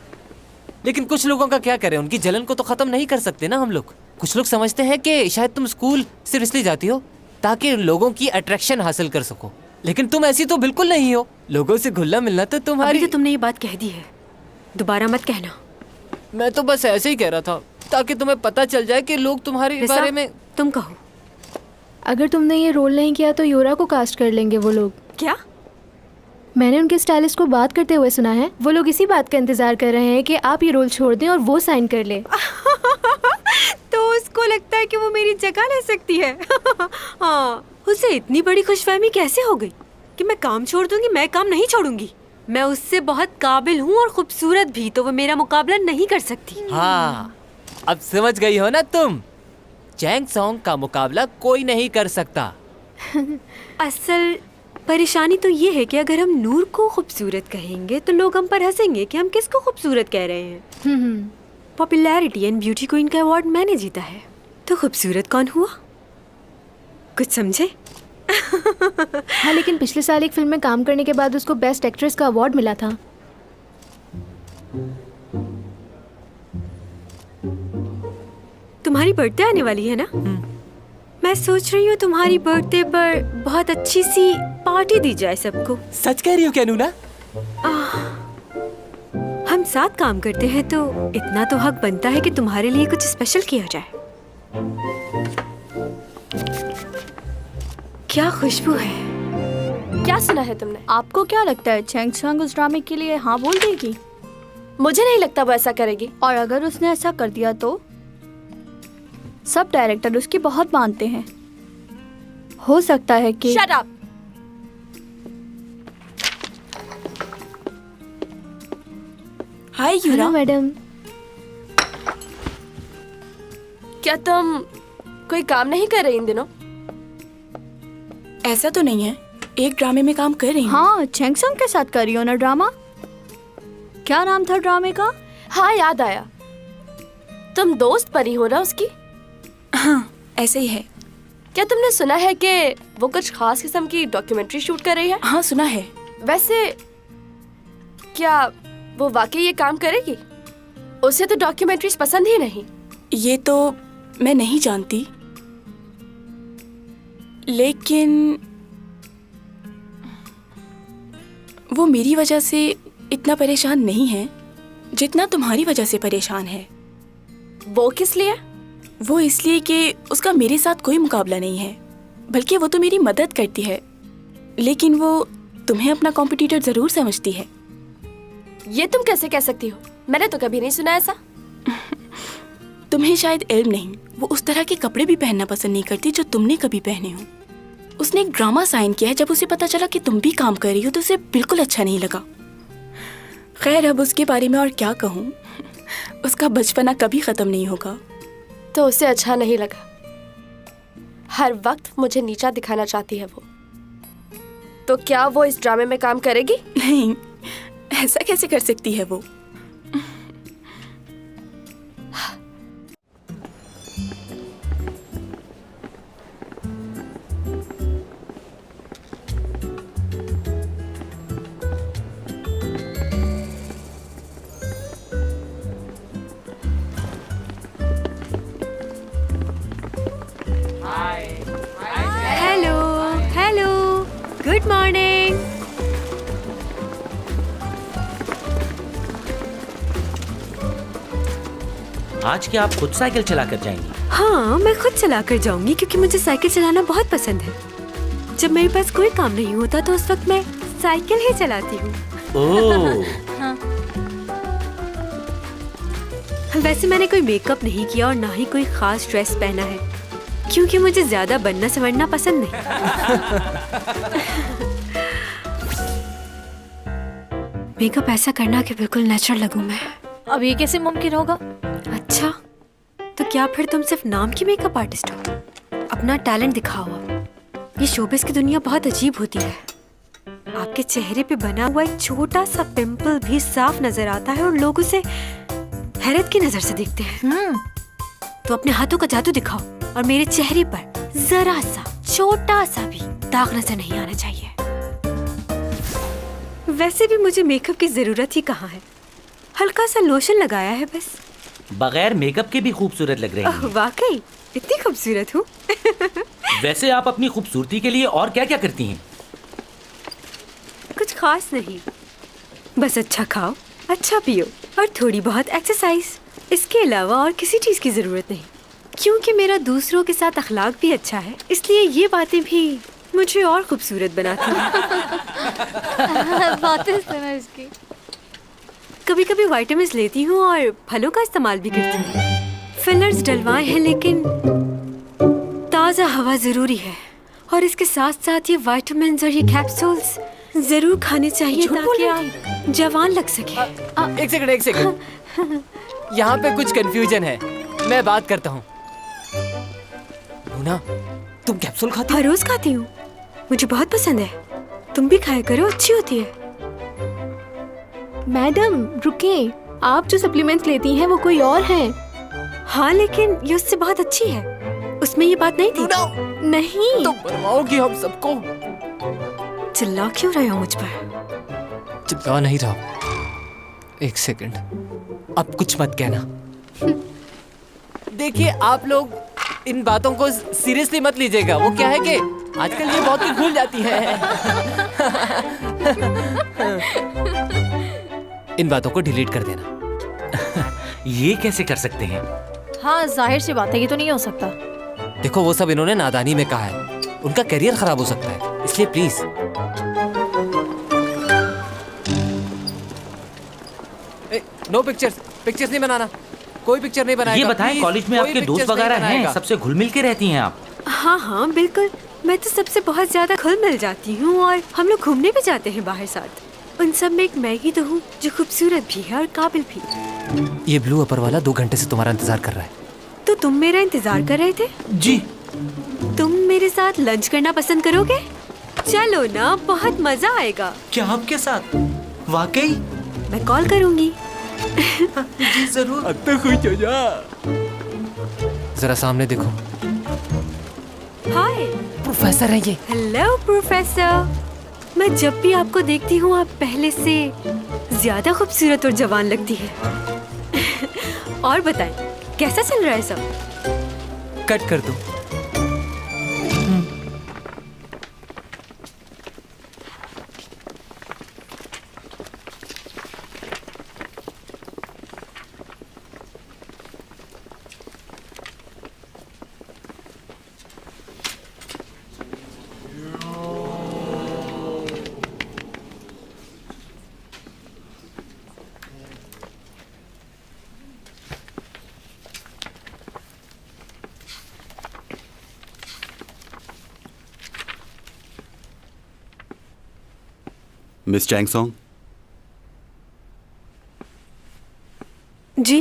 लेकिन कुछ लोगों का क्या करें, उनकी जलन को तो खत्म नहीं कर सकते ना हम लोग। कुछ लोग समझते हैं कि शायद तुम स्कूल सिर्फ इसलिए जाती हो ताकि लोगों की अट्रैक्शन हासिल कर सको, लेकिन तुम ऐसी तो बिल्कुल नहीं हो। लोगों से घुलना मिलना तो तुम्हारी। अभी तो तुमने ये बात कह दी है, दोबारा मत कहना। मैं तो बस ऐसे ही कह रहा था ताकि तुम्हें पता चल जाए कि लोग तुम्हारे बारे में। तुम कहो। अगर तुमने ये रोल नहीं किया तो योरा को कास्ट कर लेंगे वो लोग। क्या? मैंने उनके स्टाइलिस्ट को बात करते हुए सुना है। वो लोग इसी बात का इंतजार कर रहे हैं कि आप ये रोल छोड़ दें और वो साइन कर ले। तो उसको लगता है कि वो मेरी जगह ले सकती है। हाँ, उसे इतनी बड़ी खुशफहमी कैसे हो गई कि मैं काम छोड़ दूंगी? मैं काम नहीं छोड़ूंगी। मैं उससे बहुत काबिल हूँ और खूबसूरत भी, तो वो मेरा मुकाबला नहीं कर सकती। हाँ, अब समझ गई हो ना तुम। चैंग सॉन्ग का मुकाबला कोई नहीं कर सकता। असल परेशानी तो ये है कि अगर हम नूर को खूबसूरत कहेंगे तो लोग हम पर हंसेंगे कि हम किसको खूबसूरत कह रहे हैं। पॉपुलैरिटी एंड ब्यूटी क्वीन का अवार्ड मैंने जीता है, तो खूबसूरत कौन हुआ? कुछ समझे? हाँ, लेकिन पिछले साल एक फिल्म में काम करने के बाद उसको बेस्ट एक्ट्रेस का अवार्ड मिला था। तुम्हारी बर्थडे आने वाली है ना? मैं सोच रही हूँ तुम्हारी बर्थडे पर बहुत अच्छी सी पार्टी दी जाए सबको। सच कह रही हो क्या नूना? हम साथ काम करते हैं तो इतना तो हक बनता है कि तुम्हारे लिए कुछ स्पेशल किया जाए। क्या खुशबू है। क्या सुना है तुमने? आपको क्या लगता है चैंग सॉन्ग उस ड्रामे के लिए हाँ बोल देगी? मुझे नहीं लगता वो ऐसा करेगी। और अगर उसने ऐसा कर दिया तो सब डायरेक्टर उसकी बहुत मानते हैं। हो सकता है कि Shut up! हाय यूरा। मैडम, क्या तुम कोई काम नहीं कर रही इन दिनों? ऐसा तो नहीं है, एक ड्रामे में काम कर रही हूँ। हाँ, चेंग संग के साथ कर रही हो ना ड्रामा? क्या नाम था ड्रामे का? हाँ याद आया, तुम दोस्त परी हो ना उसकी? हाँ ऐसे ही है। क्या तुमने सुना है कि वो कुछ खास किस्म की डॉक्यूमेंट्री शूट कर रही है? हाँ सुना है। वैसे क्या वो वाकई ये काम करेगी? उसे तो डॉक्यूमेंट्रीज पसंद ही नहीं। ये तो मैं नहीं जानती, लेकिन वो मेरी वजह से इतना परेशान नहीं है जितना तुम्हारी वजह से परेशान है। वो किस लिए? वो इसलिए कि उसका मेरे साथ कोई मुकाबला नहीं है, बल्कि वो तो मेरी मदद करती है, लेकिन वो तुम्हें अपना कॉम्पिटिटर जरूर समझती है। ये तुम कैसे कह सकती हो? मैंने तो कभी नहीं सुना ऐसा। तुम्हें शायद इल्म नहीं, वो उस तरह के कपड़े भी पहनना पसंद नहीं करती जो तुमने कभी पहने हो। उसने एक ड्रामा साइन किया है, जब उसे पता चला कि तुम भी काम कर रही हो तो उसे बिल्कुल अच्छा नहीं लगा। खैर अब उसके बारे में और क्या कहूँ, उसका बचपना कभी खत्म नहीं होगा। तो उसे अच्छा नहीं लगा, हर वक्त मुझे नीचा दिखाना चाहती है वो। तो क्या वो इस ड्रामे में काम करेगी? नहीं, ऐसा कैसे कर सकती है वो? Hello hello, good morning. आज क्या आप खुद साइकिल चला कर जाएंगी? हाँ, मैं खुद चला कर जाऊंगी क्योंकि मुझे साइकिल चलाना बहुत पसंद है। जब मेरे पास कोई काम नहीं होता तो उस वक्त मैं साइकिल ही चलाती हूँ। ओह। हाँ। वैसे मैंने कोई मेकअप नहीं किया और ना ही कोई खास ड्रेस पहना है, क्योंकि मुझे ज्यादा बनना संवरना पसंद नहीं। मेकअप ऐसा करना कि बिल्कुल नेचुरल लगूं मैं। अब ये कैसे मुमकिन होगा? अच्छा, तो क्या फिर तुम सिर्फ नाम की मेकअप आर्टिस्ट हो? अपना टैलेंट दिखाओ। ये शोबिस की दुनिया बहुत अजीब होती है। आपके चेहरे पे बना हुआ एक छोटा सा पिंपल भी साफ नजर आता है और लोग उसे हैरत की नजर से देखते हैं। तो अपने हाथों का जादू दिखाओ और मेरे चेहरे पर जरा सा छोटा सा भी दाग नजर नहीं आना चाहिए। वैसे भी मुझे मेकअप की जरूरत ही कहाँ है, हल्का सा लोशन लगाया है बस। बगैर मेकअप के भी खूबसूरत लग रही हैं। वाकई इतनी खूबसूरत हूँ। वैसे आप अपनी खूबसूरती के लिए और क्या क्या करती हैं? कुछ खास नहीं, बस अच्छा खाओ, अच्छा पियो और थोड़ी बहुत एक्सरसाइज। इसके अलावा और किसी चीज की जरूरत नहीं, क्योंकि मेरा दूसरों के साथ अखलाक भी अच्छा है, इसलिए ये बातें भी मुझे और खूबसूरत बनाती हैं। बातें सुनो इसकी। कभी कभी विटामिन्स लेती हूँ और फलों का इस्तेमाल भी करती हूँ। फिलर्स डलवाए हैं, लेकिन ताज़ा हवा ज़रूरी है और इसके साथ साथ ये विटामिन्स और ये कैप्सूल्स ज़रूर खाने चाहिए ताकि आप जवान लग सके। एक सेकंड। यहाँ पे कुछ कंफ्यूजन है, मैं बात करता हूँ। लूना, तुम कैप्सूल खाती हो? हर रोज खाती हूँ, मुझे बहुत पसंद है। तुम भी खाया करो, अच्छी होती है। मैडम रुकिए, आप जो सप्लीमेंट्स लेती हैं वो कोई और है। हाँ, लेकिन ये उससे बहुत अच्छी है, उसमें ये बात नहीं थी। नहीं तो बनवाओगी हम सबको। चिल्ला क्यों रहे हो मुझ पर? चिल्ला नहीं रहा। एक सेकंड, अब कुछ मत कहना। देखिए, आप लोग इन बातों को सीरियसली मत लीजिएगा। वो क्या है कि आजकल ये बहुत भूल जाती है। इन बातों को डिलीट कर देना। ये कैसे कर सकते हैं? हाँ, जाहिर सी बात है, ये तो नहीं हो सकता। देखो, वो सब इन्होंने नादानी में कहा है, उनका करियर खराब हो सकता है, इसलिए प्लीज। नो पिक्चर्स नहीं बनाना, कोई पिक्चर नहीं बनाएगा। ये बताएं, कॉलेज में आपके दोस्त वगैरह हैं? सबसे घुल मिल के रहती हैं आप? हाँ हाँ बिल्कुल, मैं तो सबसे बहुत ज्यादा घुल मिल जाती हूँ और हम लोग घूमने भी जाते हैं बाहर साथ। उन सब में एक मैं ही तो हूँ जो खूबसूरत भी है और काबिल भी। ये ब्लू अपर वाला 2 घंटे से तुम्हारा इंतजार कर रहा है। तो तुम मेरा इंतजार कर रहे थे? जी। तुम मेरे साथ लंच करना पसंद करोगे? चलो ना, बहुत मजा आएगा। क्या आपके साथ? वाकई? मैं कॉल करूंगी। जी जरूर। अब तो खुश हो जा। जरा सामने देखो। हाय प्रोफेसर है ये। Hello professor. मैं जब भी आपको देखती हूँ आप पहले से ज्यादा खूबसूरत और जवान लगती है। और बताएं कैसा चल रहा है सब? कट कर दो। मिस चैंग सॉन्ग, जी?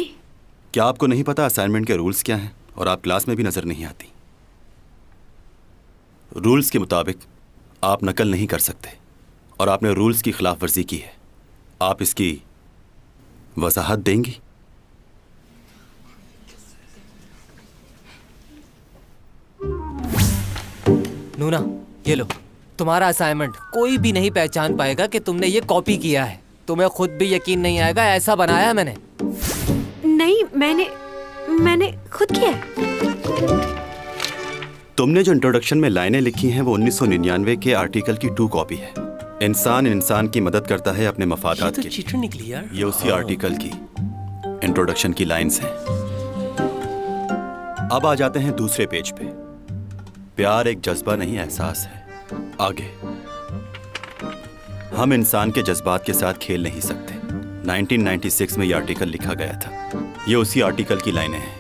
क्या आपको नहीं पता असाइनमेंट के रूल्स क्या हैं और आप क्लास में भी नजर नहीं आती? रूल्स के मुताबिक आप नकल नहीं कर सकते और आपने रूल्स की खिलाफ वर्जी की है। आप इसकी वजाहत देंगी? नूना, ये लो तुम्हारा असाइनमेंट। कोई भी नहीं पहचान पाएगा कि तुमने ये कॉपी किया है। तुम्हें खुद भी यकीन नहीं आएगा, ऐसा बनाया है मैंने। नहीं, मैंने खुद किया है। तुमने जो इंट्रोडक्शन में लाइनें लिखी हैं वो 1999 के आर्टिकल की 2 कॉपी है। इंसान इंसान की मदद करता है अपने मफादात के लिए। चीटर निकली यार। ये उसी आर्टिकल की इंट्रोडक्शन की लाइंस हैं। अब आ जाते हैं दूसरे पेज पे। प्यार एक जज्बा नहीं, एहसास है। आगे, हम इंसान के जज्बात के साथ खेल नहीं सकते। 1996 में यह आर्टिकल लिखा गया था। ये उसी आर्टिकल की लाइनें हैं।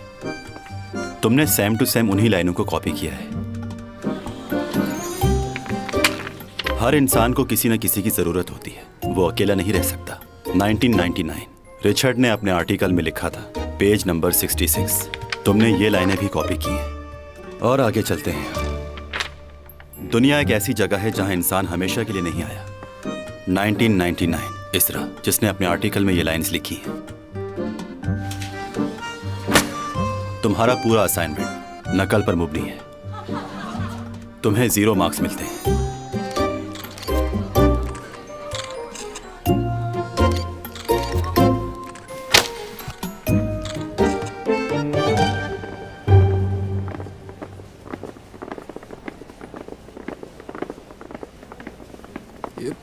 तुमने सेम टू सेम उन्हीं लाइनों को कॉपी किया है। हर इंसान को किसी न किसी की जरूरत होती है, वो अकेला नहीं रह सकता। 1999 रिचर्ड ने अपने आर्टिकल में लिखा था, पेज नंबर 66। तुमने ये लाइनें भी कॉपी की हैं। और आगे चलते हैं। दुनिया एक ऐसी जगह है जहां इंसान हमेशा के लिए नहीं आया। 1999 इसरा, जिसने अपने आर्टिकल में ये लाइंस लिखी हैं। तुम्हारा पूरा असाइनमेंट नकल पर मुबनी है। तुम्हें 0 मार्क्स मिलते हैं।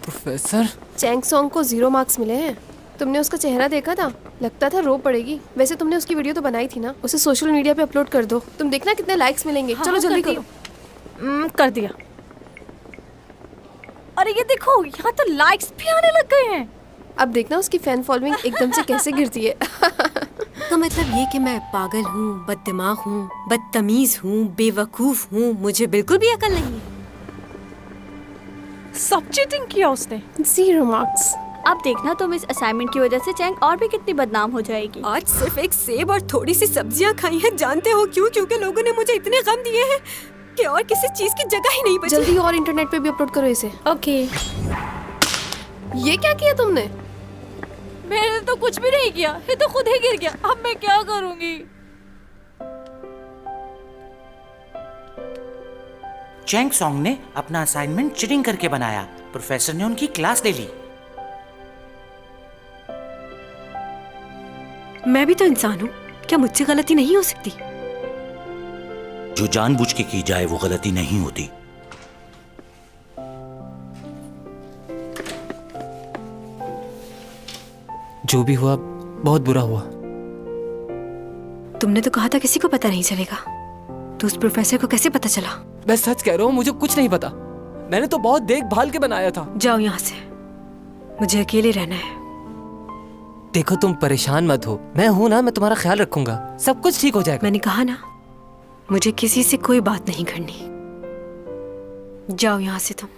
प्रोफेसर, चैंग सॉन्ग को 0 मार्क्स मिले हैं। तुमने उसका चेहरा देखा था? लगता था रो पड़ेगी। वैसे तुमने उसकी वीडियो तो बनाई थी ना, उसे सोशल मीडिया पे अपलोड कर दो। तुम देखना कितने लाइक्स मिलेंगे। हाँ, चलो जल्दी कर करो। कर दिया। अरे ये देखो, यहाँ तो लाइक्स भी आने लग गए हैं। अब देखना उसकी फैन फॉलोइंग एकदम से कैसे गिरती है। तो मतलब ये कि मैं पागल हूँ, बददिमाग हूँ, बदतमीज हूँ, बेवकूफ हूँ, मुझे बिल्कुल भी अकल नहीं है। सब चीटिंग किया उसने। 0 मार्क्स। अब देखना तुम इस असाइनमेंट की वजह से चैंग और भी कितनी बदनाम हो जाएगी। आज सिर्फ एक सेब और थोड़ी सी सब्जियां खाई हैं। जानते हो क्यों? क्योंकि लोगों ने मुझे इतने गम दिए हैं कि और किसी चीज की जगह ही नहीं बची। जल्दी और इंटरनेट पे भी अपलोड करो इसे। ओके। ये क्या किया तुमने? मैंने तो कुछ भी नहीं किया, ये तो खुद ही गिर गया। अब मैं क्या करूंगी? चैंग सॉन्ग ने अपना असाइनमेंट चीटिंग करके बनाया। प्रोफेसर ने उनकी क्लास ले ली। मैं भी तो इंसान हूँ, क्या मुझसे गलती नहीं हो सकती? जो जानबूझ के की जाए वो गलती नहीं होती। जो भी हुआ बहुत बुरा हुआ। तुमने तो कहा था किसी को पता नहीं चलेगा, तो उस प्रोफेसर को कैसे पता चला? मैं सच कह रहा हूँ, मुझे कुछ नहीं पता। मैंने तो बहुत देखभाल के बनाया था। जाओ यहाँ से, मुझे अकेले रहना है। देखो तुम परेशान मत हो, मैं हूं ना, मैं तुम्हारा ख्याल रखूंगा। सब कुछ ठीक हो जाएगा। मैंने कहा ना, मुझे किसी से कोई बात नहीं करनी। जाओ यहाँ से तुम।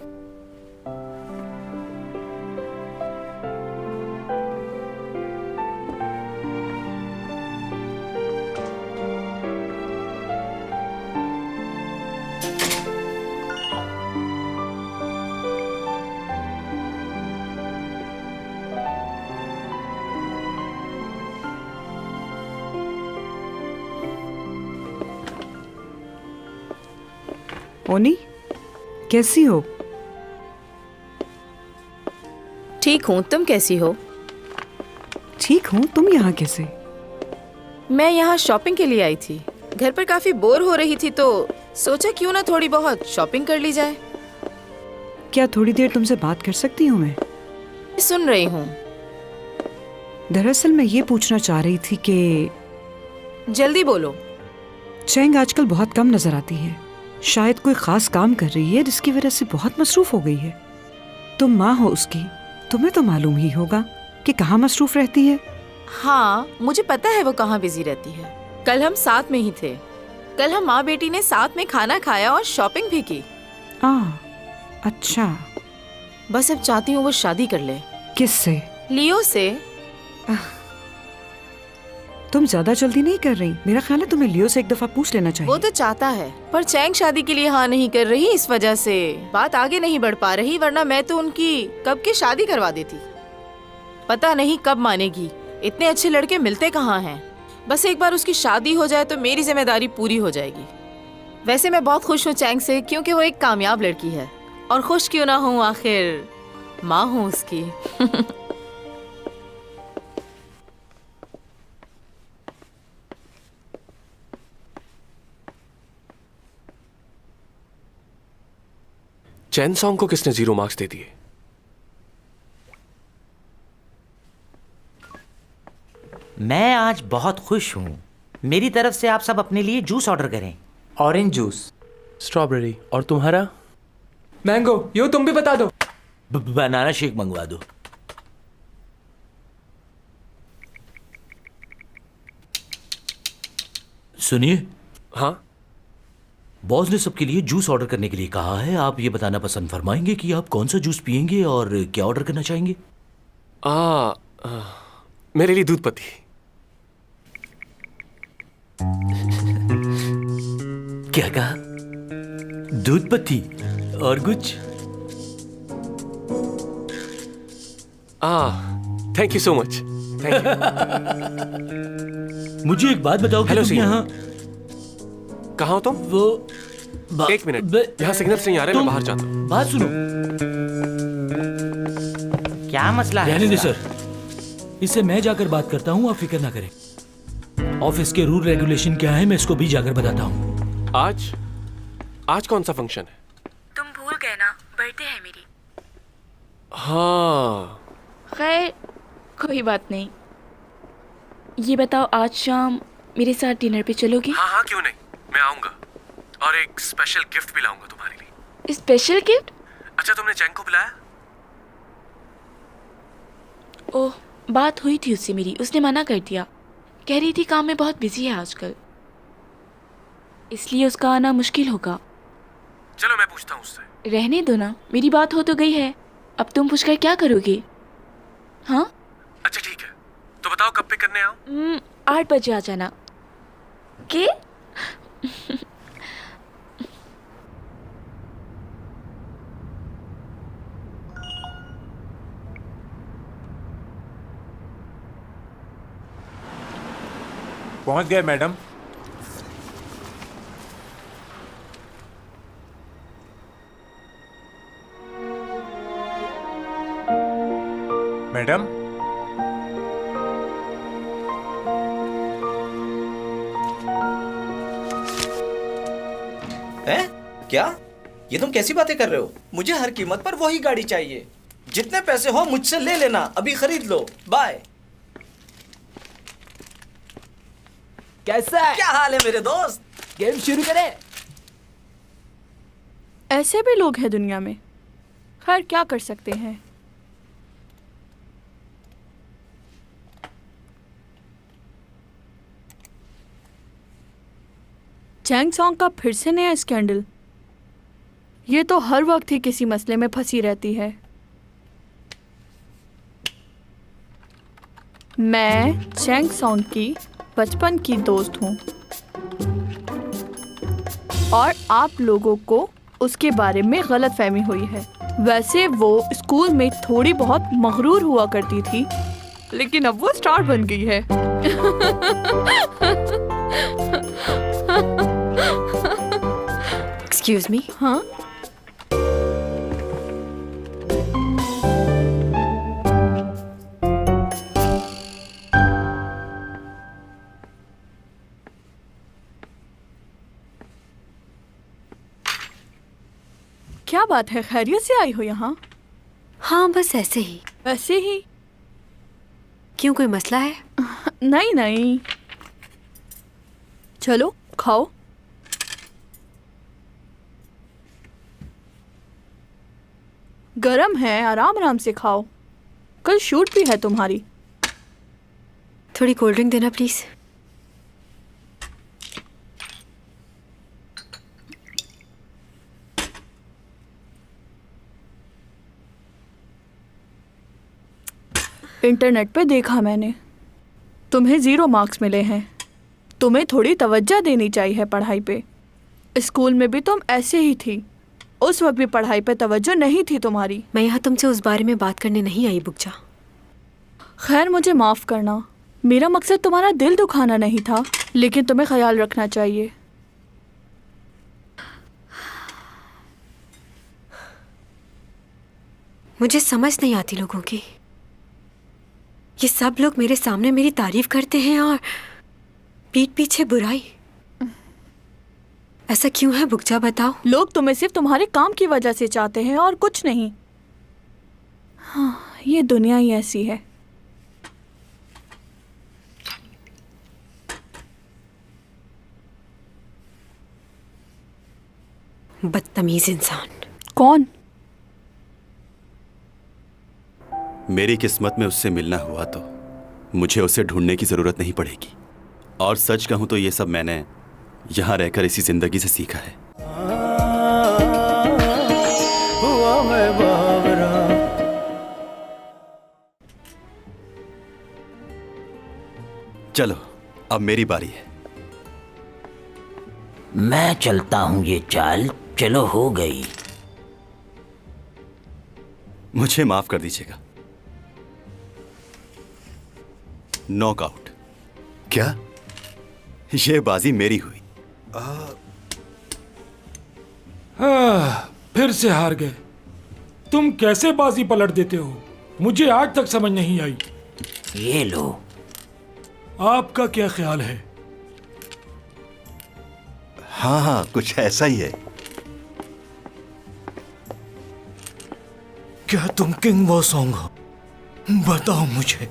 ओनी, कैसी हो? ठीक हूँ, तुम कैसी हो? ठीक हूँ, तुम यहाँ कैसे? मैं यहाँ शॉपिंग के लिए आई थी। घर पर काफी बोर हो रही थी तो सोचा क्यों ना थोड़ी बहुत शॉपिंग कर ली जाए। क्या थोड़ी देर तुमसे बात कर सकती हूँ मैं? सुन रही हूँ। दरअसल मैं ये पूछना चाह रही थी कि जल्दी बोलो। चैंग आजकल बहुत कम नजर आती है। शायद कोई खास काम कर रही है जिसकी वजह से बहुत मसरूफ हो गई है। तुम माँ हो उसकी, तुम्हें तो मालूम ही होगा कि कहाँ मसरूफ रहती है। हाँ, मुझे पता है वो कहाँ बिजी रहती है। कल हम साथ में ही थे। कल हम माँ बेटी ने साथ में खाना खाया और शॉपिंग भी की। अच्छा। बस अब चाहती हूँ वो शादी कर ले। किससे? लियो से। तुम ज्यादा जल्दी नहीं कर रही? मेरा ख्याल है तुम्हें लियो से एक दफा पूछ लेना चाहिए। वो तो चाहता है, पर चैंग शादी के लिए हाँ नहीं कर रही, इस वजह से बात आगे नहीं बढ़ पा रही, वरना मैं तो उनकी कब की शादी करवा देती। पता नहीं कब मानेगी। इतने अच्छे लड़के मिलते कहाँ हैं। बस एक बार उसकी शादी हो जाए तो मेरी जिम्मेदारी पूरी हो जाएगी। वैसे मैं बहुत खुश हूँ चैंग से, क्योंकि वो एक कामयाब लड़की है। और खुश क्यों ना हूँ, आखिर माँ हूँ उसकी। चैन सॉन्ग को किसने 0 मार्क्स दे दिए? मैं आज बहुत खुश हूँ। मेरी तरफ से आप सब अपने लिए जूस ऑर्डर करें। Orange juice, strawberry. और तुम्हारा? मैंगो। यो तुम भी बता दो। बनाना शेक मंगवा दो। सुनिए। हाँ? बॉस ने सबके लिए जूस ऑर्डर करने के लिए कहा है। आप ये बताना पसंद फरमाएंगे कि आप कौन सा जूस पियेंगे और क्या ऑर्डर करना चाहेंगे? मेरे लिए दूध पत्ती। क्या कहा? दूध पत्ती और कुछ? Thank you so much. Thank you. मुझे एक बात बताओ कि तुम यहाँ कहाँ हो तुम? एक मिनट, यहाँ सिग्नल नहीं आ रहे, मैं बाहर जाता हूँ। बात सुनो। क्या मसला है? रहने दे सर, इससे मैं जाकर बात करता हूँ, आप फिक्र ना करें। ऑफिस के रूल रेगुलेशन क्या है मैं इसको भी जाकर बताता हूँ। आज कौन सा फंक्शन है? तुम भूल गए ना, बर्थडे है मेरी। हाँ। खैर कोई बात नहीं। ये बताओ, आज शाम मेरे साथ डिनर पे चलोगी? हाँ, क्यों नहीं, मैं आऊंगा। और एक स्पेशल गिफ्ट भी लाऊंगा तुम्हारे लिए। Special gift? अच्छा, तुमने चैंग को बुलाया? ओह, बात हुई थी उससे मेरी, उसने मना कर दिया। कह रही थी काम में बहुत बिजी है आजकल, इसलिए उसका आना मुश्किल होगा। चलो मैं पूछता हूँ उससे। रहने दो ना, मेरी बात हो तो गई है, अब तुम पूछकर क्या करोगे? हाँ अच्छा ठीक है, तो बताओ कब पिक करने आओ? 8 बजे आ जाना। के? पहुंच गए मैडम। मैडम, क्या? ये तुम कैसी बातें कर रहे हो? मुझे हर कीमत पर वही गाड़ी चाहिए। जितने पैसे हो मुझसे ले लेना, अभी खरीद लो। बाय। कैसा है? क्या हाल है मेरे दोस्त? गेम शुरू करें? ऐसे भी लोग हैं दुनिया में। खैर क्या कर सकते हैं। चैंग सॉन्ग का फिर से नया स्कैंडल। ये तो हर वक्त ही किसी मसले में फंसी रहती है। मैं चैंग सॉन्ग की बचपन की दोस्त हूँ और आप लोगों को उसके बारे में गलतफहमी हुई है। वैसे वो स्कूल में थोड़ी बहुत मगरूर हुआ करती थी, लेकिन अब वो स्टार बन गई है। Excuse me. हाँ क्या बात है, खैरियत से आई हो यहाँ? हाँ बस ऐसे ही। वैसे ही? क्यों, कोई मसला है? नहीं नहीं, चलो खाओ। गरम है, आराम आराम से खाओ, कल शूट भी है तुम्हारी। थोड़ी कोल्ड ड्रिंक देना प्लीज। इंटरनेट पे देखा मैंने, तुम्हें 0 मार्क्स मिले हैं। तुम्हें थोड़ी तवज्जो देनी चाहिए पढ़ाई पे। स्कूल में भी तुम ऐसे ही थी, उस वक्त भी पढ़ाई पे तवज्जो नहीं थी तुम्हारी। मैं यहाँ तुमसे उस बारे में बात करने नहीं आई बुकजा। खैर मुझे माफ़ करना, मेरा मकसद तुम्हारा दिल दुखाना नहीं था, लेकिन तुम्हें ख्याल रखना चाहिए। मुझे समझ नहीं आती लोगों की। ये सब लोग मेरे सामने मेरी तारीफ करते हैं और पीठ पीछे बुराई। ऐसा क्यों है बुकजा, बताओ। लोग तुम्हें सिर्फ तुम्हारे काम की वजह से चाहते हैं और कुछ नहीं। हाँ, ये दुनिया ही ऐसी है। बदतमीज इंसान। कौन? मेरी किस्मत में उससे मिलना हुआ तो मुझे उसे ढूंढने की जरूरत नहीं पड़ेगी। और सच कहूं तो ये सब मैंने यहां रहकर इसी जिंदगी से सीखा है। चलो अब मेरी बारी है। मैं चलता हूं ये चाल, चलो हो गई। मुझे माफ कर दीजिएगा। नॉकआउट। क्या? ये बाजी मेरी हुई। फिर से हार गए। तुम कैसे बाजी पलट देते हो, मुझे आज तक समझ नहीं आई। ये लो। आपका क्या ख्याल है? हाँ हाँ, कुछ ऐसा ही है। क्या तुम किंग वोसोंग हो? बताओ मुझे।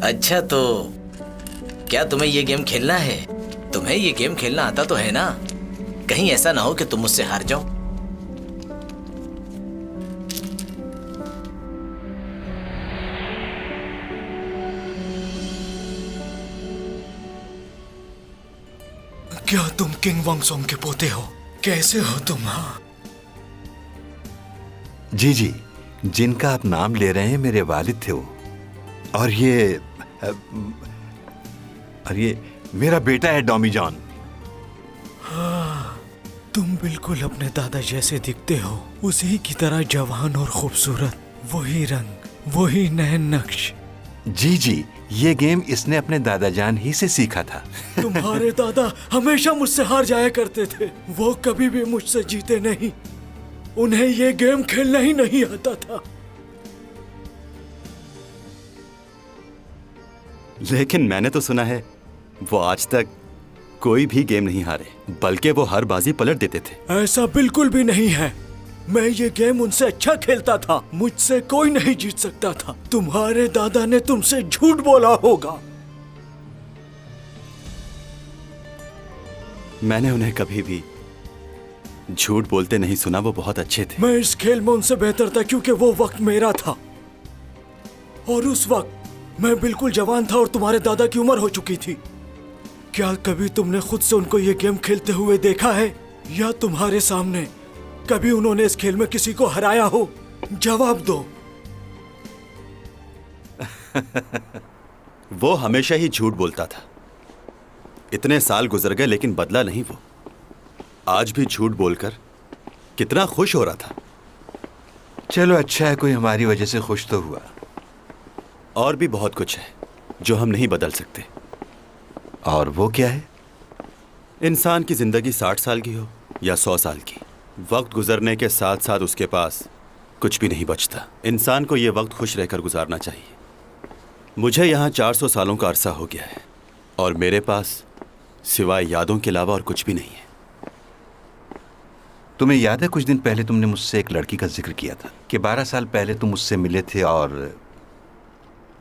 अच्छा तो क्या तुम्हें ये गेम खेलना है? तुम्हें ये गेम खेलना आता तो है ना? कहीं ऐसा ना हो कि तुम मुझसे हार जाओ। क्या तुम किंग वोसोंग के पोते हो? कैसे हो तुम? हाँ जी जी, जिनका आप नाम ले रहे हैं मेरे वालिद थे वो। और ये मेरा बेटा है डॉमी जॉन। हाँ, तुम बिल्कुल अपने दादा जैसे दिखते हो, उसी की तरह जवान और खूबसूरत। वही रंग, वही नए नक्श। जी जी, ये गेम इसने अपने दादा जान ही से सीखा था। तुम्हारे दादा हमेशा मुझसे हार जाया करते थे। वो कभी भी मुझसे जीते नहीं। उन्हें ये गेम खेलना ही नहीं आता था। लेकिन मैंने तो सुना है वो आज तक कोई भी गेम नहीं हारे, बल्कि वो हर बाजी पलट देते थे। ऐसा बिल्कुल भी नहीं है। मैं ये गेम उनसे अच्छा खेलता था। मुझसे कोई नहीं जीत सकता था। तुम्हारे दादा ने तुमसे झूठ बोला होगा। मैंने उन्हें कभी भी झूठ बोलते नहीं सुना। वो बहुत अच्छे थे। मैं इस खेल में उनसे बेहतर था क्योंकि वो वक्त मेरा था। और उस वक्त मैं बिल्कुल जवान था और तुम्हारे दादा की उम्र हो चुकी थी। क्या कभी तुमने खुद से उनको ये गेम खेलते हुए देखा है, या तुम्हारे सामने कभी उन्होंने इस खेल में किसी को हराया हो? जवाब दो। वो हमेशा ही झूठ बोलता था। इतने साल गुजर गए लेकिन बदला नहीं वो। आज भी झूठ बोलकर कितना खुश हो रहा था। चलो अच्छा है, कोई हमारी वजह से खुश तो हुआ। और भी बहुत कुछ है, जो हम नहीं बदल सकते। और वो क्या है? इंसान की जिंदगी 60 साल की हो या 100 साल की, वक्त गुजरने के साथ साथ उसके पास कुछ भी नहीं बचता। इंसान को ये वक्त खुश रहकर गुजारना चाहिए। मुझे यहाँ 400 सालों का अरसा हो गया है और मेरे पास सिवाय यादों के अलावा और कुछ भी नहीं है। तुम्हें याद है कुछ दिन पहले तुमने मुझसे एक लड़की का जिक्र किया था कि 12 साल पहले तुम उससे मिले थे और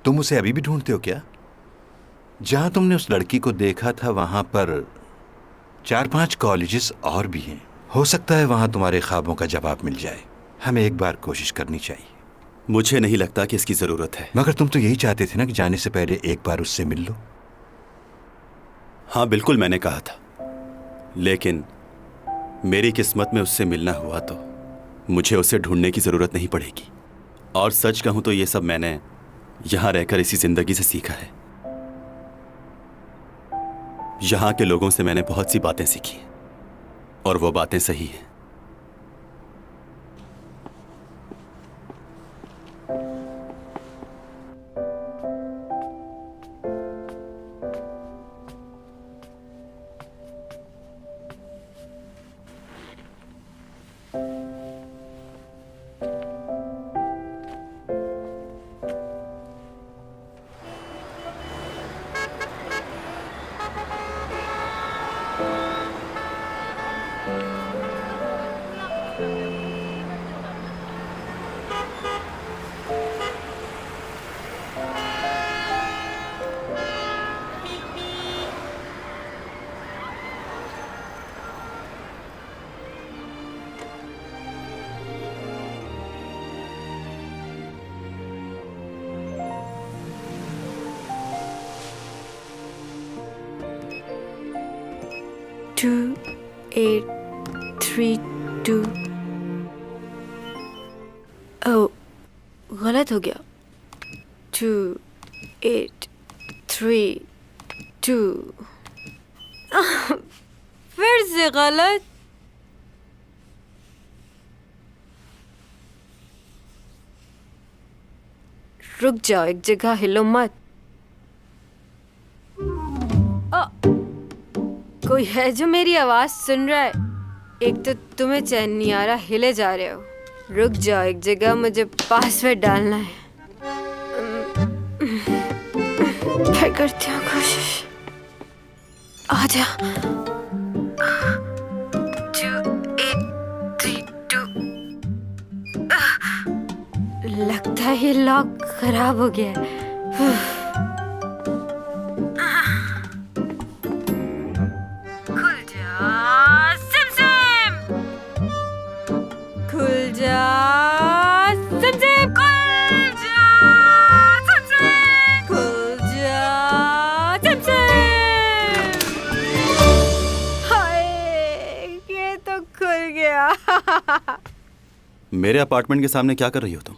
तुम उसे अभी भी ढूंढते हो क्या? जहां तुमने उस लड़की को देखा था वहां पर 4-5 कॉलेजेस और भी हैं। हो सकता है वहां तुम्हारे ख्वाबों का जवाब मिल जाए। हमें एक बार कोशिश करनी चाहिए। मुझे नहीं लगता कि इसकी ज़रूरत है। मगर तुम तो यही चाहते थे ना कि जाने से पहले एक बार उससे मिल लो। हाँ बिल्कुल, मैंने कहा था, लेकिन मेरी किस्मत में उससे मिलना हुआ तो मुझे उसे ढूंढने की ज़रूरत नहीं पड़ेगी। और सच कहूँ तो ये सब मैंने यहाँ रहकर इसी ज़िंदगी से सीखा है। यहाँ के लोगों से मैंने बहुत सी बातें सीखी और वो बातें सही हैं। टू 8 3 2। ओह, गलत हो गया। 2 8 3 2। फिर से गलत। रुक जाओ, एक जगह हिलो मत। कोई है जो मेरी आवाज सुन रहा है? एक तो तुम्हें चैन नहीं आ रहा, हिले जा रहे हो। रुक जाओ एक जगह, मुझे पासवर्ड डालना है। फिर करती हूँ कोशिश। आ जा। 2 8 3 2। लगता है ये लॉक खराब हो गया है। मेरे अपार्टमेंट के सामने क्या कर रही हो तुम?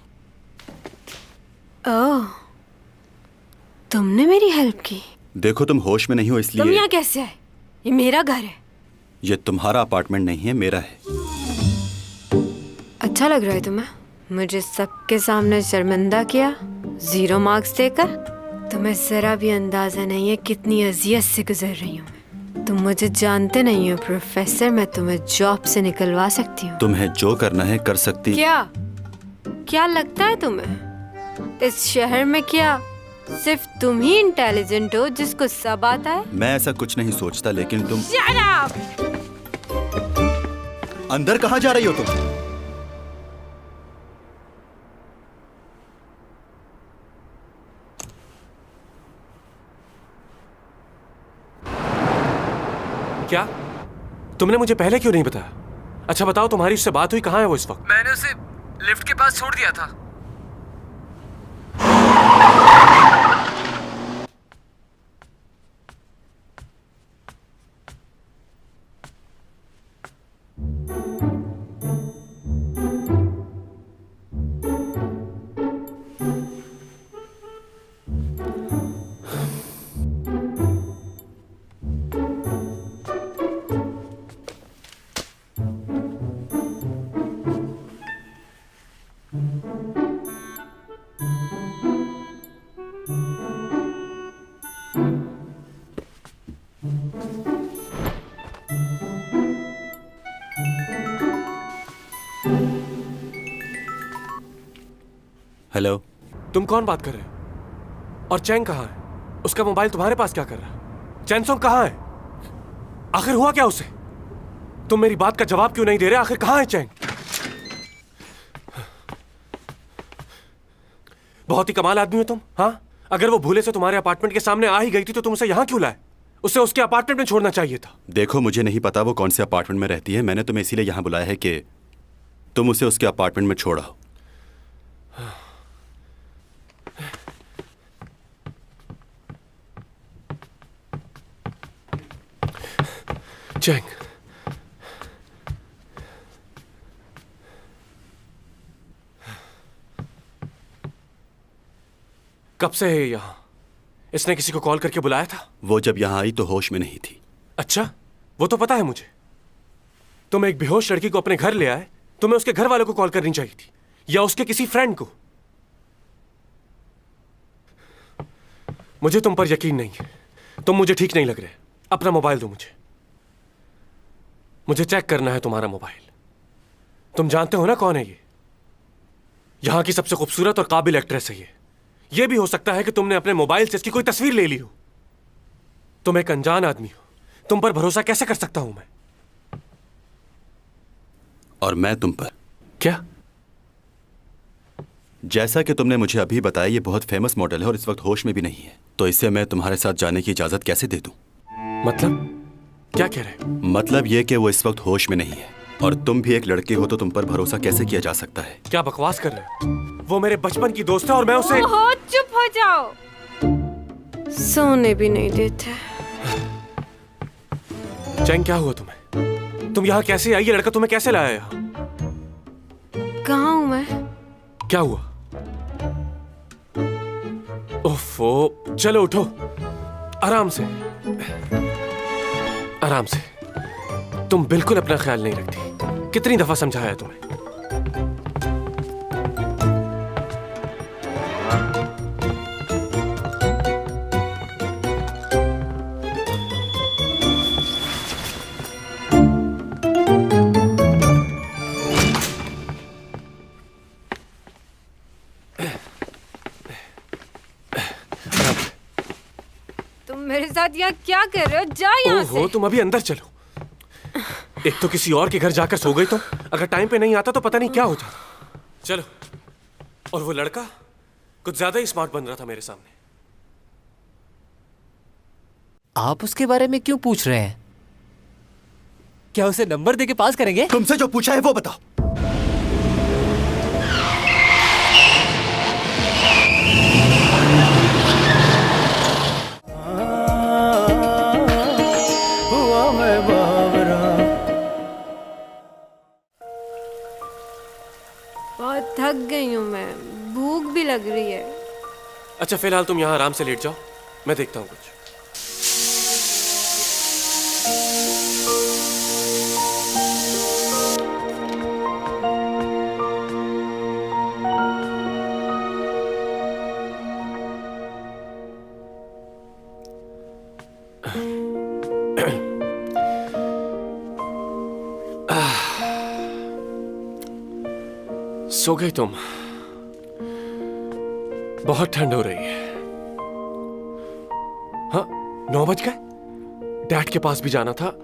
ओह, तुमने मेरी हेल्प की। देखो तुम होश में नहीं हो इसलिए। तुम यहाँ कैसे आए? ये मेरा घर है। ये तुम्हारा अपार्टमेंट नहीं है, मेरा है। अच्छा लग रहा है तुम्हें? मुझे सबके सामने शर्मिंदा किया, 0 मार्क्स देकर। तुम्हें जरा भी अंदाजा नहीं है कितनी अजियत से गुजर रही हूँ। तुम मुझे जानते नहीं हो प्रोफेसर, मैं तुम्हें जॉब से निकलवा सकती हूँ। तुम्हें जो करना है कर सकती। क्या लगता है तुम्हें इस शहर में क्या सिर्फ तुम ही इंटेलिजेंट हो जिसको सब आता है? मैं ऐसा कुछ नहीं सोचता, लेकिन तुम। Shut up! अंदर कहाँ जा रही हो तुम? क्या तुमने मुझे पहले क्यों नहीं बताया? अच्छा बताओ, तुम्हारी उससे बात हुई? कहाँ है वो इस वक्त? मैंने उसे लिफ्ट के पास छोड़ दिया था। हेलो। तुम कौन बात कर रहे हो? और चैंग कहाँ है? उसका मोबाइल तुम्हारे पास क्या कर रहा है? चैनसोंग कहाँ है? आखिर हुआ क्या उसे? तुम मेरी बात का जवाब क्यों नहीं दे रहे? आखिर कहाँ है चैंग? बहुत ही कमाल आदमी हो तुम। हाँ, अगर वो भूले से तुम्हारे अपार्टमेंट के सामने आ ही गई थी तो तुम उसे यहाँ क्यों लाए? उसे उसके अपार्टमेंट में छोड़ना चाहिए था। देखो, मुझे नहीं पता वो कौन से अपार्टमेंट में रहती है। मैंने तुम्हें इसीलिए यहाँ बुलाया है कि तुम उसे उसके अपार्टमेंट में छोड़ आओ। चैंग, कब से है यहाँ? इसने किसी को कॉल करके बुलाया था? वो जब यहाँ आई तो होश में नहीं थी। अच्छा, वो तो पता है मुझे। तुम एक बेहोश लड़की को अपने घर ले आए, तुम्हें उसके घर वालों को कॉल करनी चाहिए थी, या उसके किसी फ्रेंड को। मुझे तुम पर यकीन नहीं है। तुम मुझे ठीक नहीं लग रहे। अपना मोबाइल दो मुझे। मुझे चेक करना है तुम्हारा मोबाइल। तुम जानते हो ना कौन है ये? यहां की सबसे खूबसूरत और काबिल एक्ट्रेस है ये। ये भी हो सकता है कि तुमने अपने मोबाइल से इसकी कोई तस्वीर ले ली हो। तुम एक अनजान आदमी हो, तुम पर भरोसा कैसे कर सकता हूं मैं? और मैं तुम पर? क्या? जैसा कि तुमने मुझे अभी बताया, ये बहुत फेमस मॉडल है और इस वक्त होश में भी नहीं है, तो इसे मैं तुम्हारे साथ जाने की इजाजत कैसे दे दूं? मतलब क्या कह रहे? मतलब ये कि वो इस वक्त होश में नहीं है, और तुम भी एक लड़की हो तो तुम पर भरोसा कैसे किया जा सकता है? क्या बकवास कर रहे हो? वो मेरे बचपन की दोस्त है और मैं उसे... ओहो, चुप हो जाओ। सोने भी नहीं देते। चैंग, क्या हुआ तुम्हें? तुम यहाँ कैसे आई? ये लड़का तुम्हें कैसे लाया यहाँ? कहाँ हूँ मैं? क्या हुआ? ओफो, चलो उठो। आराम से, आराम से। तुम बिल्कुल अपना ख्याल नहीं रखती। कितनी दफा समझाया है तुम्हें? तुम मेरे साथ यहाँ क्या कर रहे हो? जाओ यहाँ से। ओहो, तुम अभी अंदर चलो। एक तो किसी और के घर जाकर सो गई तुम। अगर टाइम पे नहीं आता तो पता नहीं क्या हो जाता। चलो। और वो लड़का कुछ ज्यादा ही स्मार्ट बन रहा था मेरे सामने। आप उसके बारे में क्यों पूछ रहे हैं? क्या उसे नंबर देके पास करेंगे? तुमसे जो पूछा है वो बताओ। बहुत थक गई हूँ मैं, भूख भी लग रही है। अच्छा, फिलहाल तुम यहाँ आराम से लेट जाओ, मैं देखता हूँ कुछ। सो गई तुम? बहुत ठंड हो रही है। हाँ, 9 बज गए। डैड के पास भी जाना था।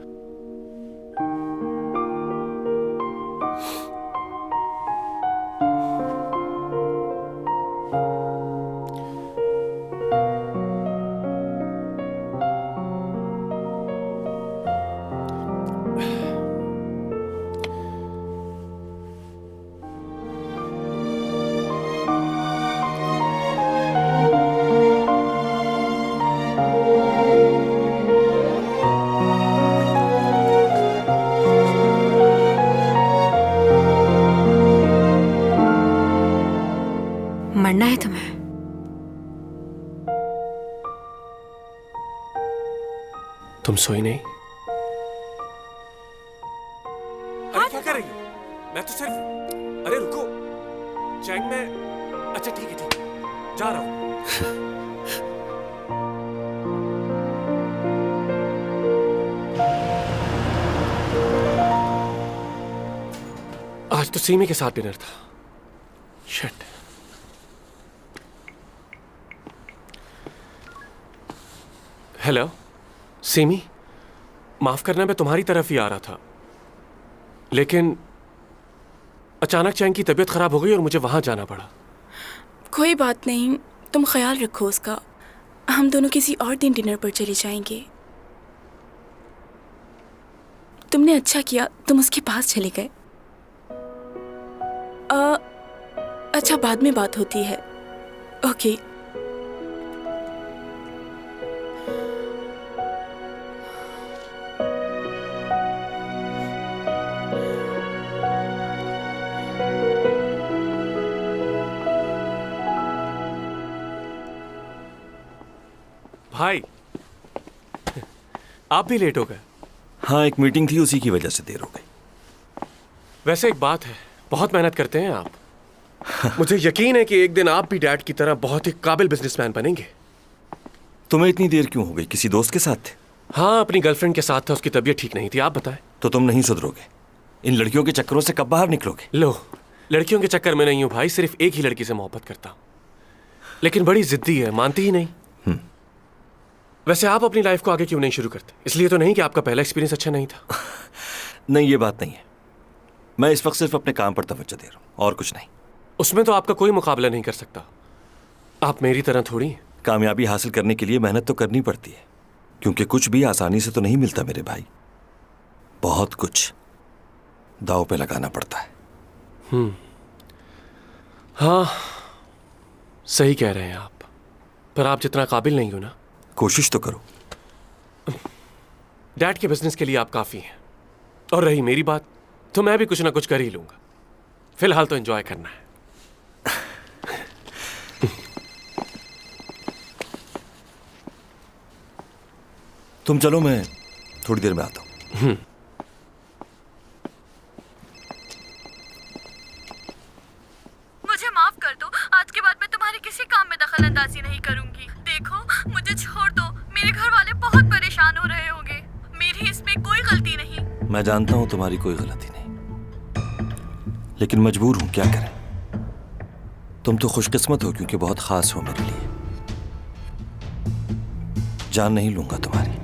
मरना है तुम्हें? तुम सोई नहीं? अरे क्या कर रही हो? मैं तो सिर्फ... अरे रुको। चैंग, में... अच्छा ठीक है, ठीक है, जा रहा हूं। आज तो सीमी के साथ डिनर था। शिट। हेलो सीमी, माफ करना, मैं तुम्हारी तरफ ही आ रहा था, लेकिन अचानक चैंग की तबीयत खराब हो गई और मुझे वहां जाना पड़ा। कोई बात नहीं, तुम ख्याल रखो उसका। हम दोनों किसी और दिन डिनर पर चले जाएंगे। तुमने अच्छा किया, तुम उसके पास चले गए। अच्छा, बाद में बात होती है। ओके। भाई, आप भी लेट हो गए। हाँ, एक मीटिंग थी, उसी की वजह से देर हो गई। वैसे एक बात है, बहुत मेहनत करते हैं आप। मुझे यकीन है कि एक दिन आप भी डैड की तरह बहुत ही काबिल बिजनेसमैन बनेंगे। तुम्हें इतनी देर क्यों हो गई? किसी दोस्त के साथ थे? हाँ, अपनी गर्लफ्रेंड के साथ था, उसकी तबीयत ठीक नहीं थी। आप बताएं। तो तुम नहीं सुधरोगे। इन लड़कियों के चक्करों से कब बाहर निकलोगे? लो, लड़कियों के चक्कर में नहीं हूँ भाई, सिर्फ एक ही लड़की से मोहब्बत करता हूँ, लेकिन बड़ी जिद्दी है, मानती ही नहीं। वैसे आप अपनी लाइफ को आगे क्यों नहीं शुरू करते? इसलिए तो नहीं कि आपका पहला एक्सपीरियंस अच्छा नहीं था? नहीं, ये बात नहीं है। मैं इस वक्त सिर्फ अपने काम पर तवज्जो दे रहा हूँ, और कुछ नहीं। उसमें तो आपका कोई मुकाबला नहीं कर सकता। आप मेरी तरह थोड़ी हैं। कामयाबी हासिल करने के लिए मेहनत तो करनी पड़ती है, क्योंकि कुछ भी आसानी से तो नहीं मिलता मेरे भाई। बहुत कुछ दांव पे लगाना पड़ता है। हाँ, सही कह रहे हैं आप, पर आप जितना काबिल नहीं हो ना। कोशिश तो करो। डैड के बिजनेस के लिए आप काफी हैं, और रही मेरी बात, तो मैं भी कुछ ना कुछ कर ही लूंगा। फिलहाल तो एंजॉय करना है। तुम चलो, मैं थोड़ी देर में आता हूं। मुझे माफ कर दो, आज के बाद मैं तुम्हारे किसी काम में दखल अंदाजी नहीं करूंगी। देखो, मुझे छोड़ दो, मेरे घर वाले बहुत परेशान हो रहे होंगे। मेरी इसमें कोई गलती नहीं। मैं जानता हूं तुम्हारी कोई गलती नहीं, लेकिन मजबूर हूं, क्या करें। तुम तो खुशकिस्मत हो क्योंकि बहुत खास हो मेरे लिए। जान नहीं लूंगा तुम्हारी।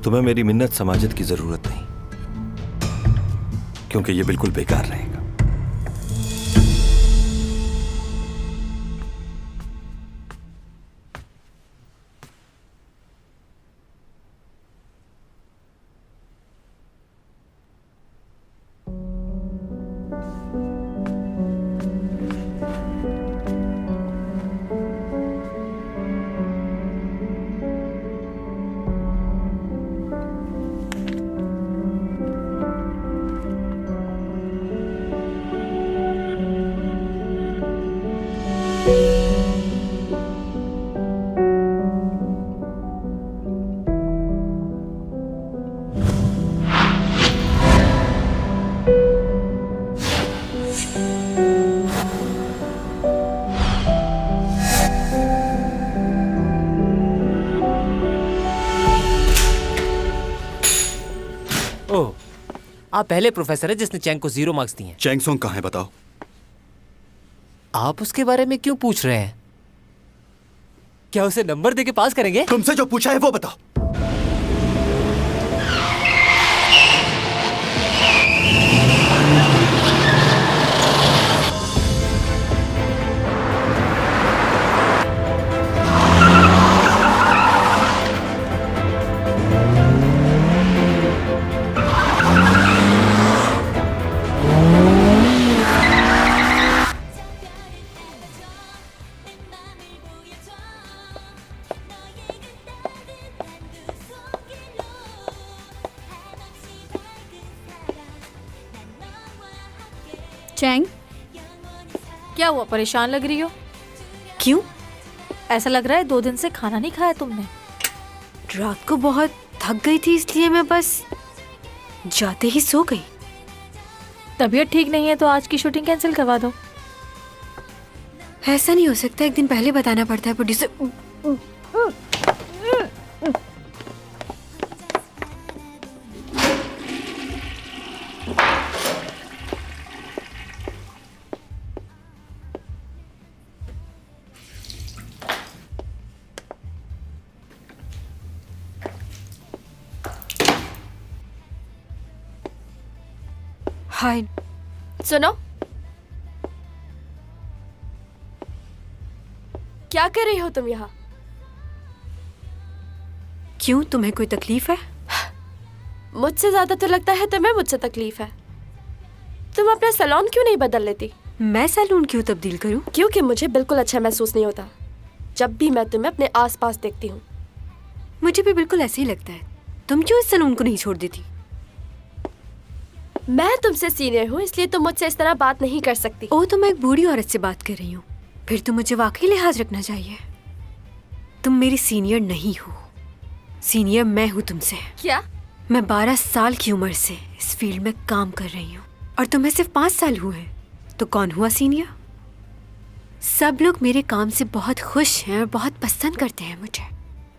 तुम्हें मेरी मिन्नत समाजत की जरूरत नहीं, क्योंकि ये बिल्कुल बेकार रहेगा। आप पहले प्रोफेसर है जिसने चैंग को 0 मार्क्स दिए हैं। चैंग सोंग कहाँ है बताओ? आप उसके बारे में क्यों पूछ रहे हैं? क्या उसे नंबर देके पास करेंगे? तुमसे जो पूछा है वो बताओ। चैंग, क्या हुआ, परेशान लग रही हो? क्यों? ऐसा लग रहा है 2 दिन से खाना नहीं खाया तुमने। रात को बहुत थक गई थी, इसलिए मैं बस जाते ही सो गई। तबीयत ठीक नहीं है तो आज की शूटिंग कैंसिल करवा दो। ऐसा नहीं हो सकता, एक दिन पहले बताना पड़ता है प्रोड्यूसर। हाय। सुनो, क्या कर रही हो तुम यहाँ? क्यों, तुम्हें कोई तकलीफ है? मुझसे ज्यादा तो लगता है तुम्हें मुझसे तकलीफ है। तुम अपना सैलून क्यों नहीं बदल लेती? मैं सैलून क्यों तब्दील करूं? क्योंकि मुझे बिल्कुल अच्छा महसूस नहीं होता जब भी मैं तुम्हें अपने आसपास देखती हूँ। मुझे भी बिल्कुल ऐसे ही लगता है। तुम क्यों इस सैलून को नहीं छोड़ देती? मैं तुमसे सीनियर हूँ, इसलिए तुम मुझसे इस तरह बात नहीं कर सकती। ओ, तो मैं एक बूढ़ी औरत से बात कर रही हूँ। फिर तो मुझे वाकई लिहाज रखना चाहिए। तुम मेरी सीनियर नहीं हो, सीनियर मैं हूँ तुमसे। क्या? मैं 12 साल की उम्र से इस फील्ड में काम कर रही हूँ और तुम्हें सिर्फ 5 साल हुए हैं, तो कौन हुआ सीनियर? सब लोग मेरे काम से बहुत खुश हैं और बहुत पसंद करते हैं मुझे।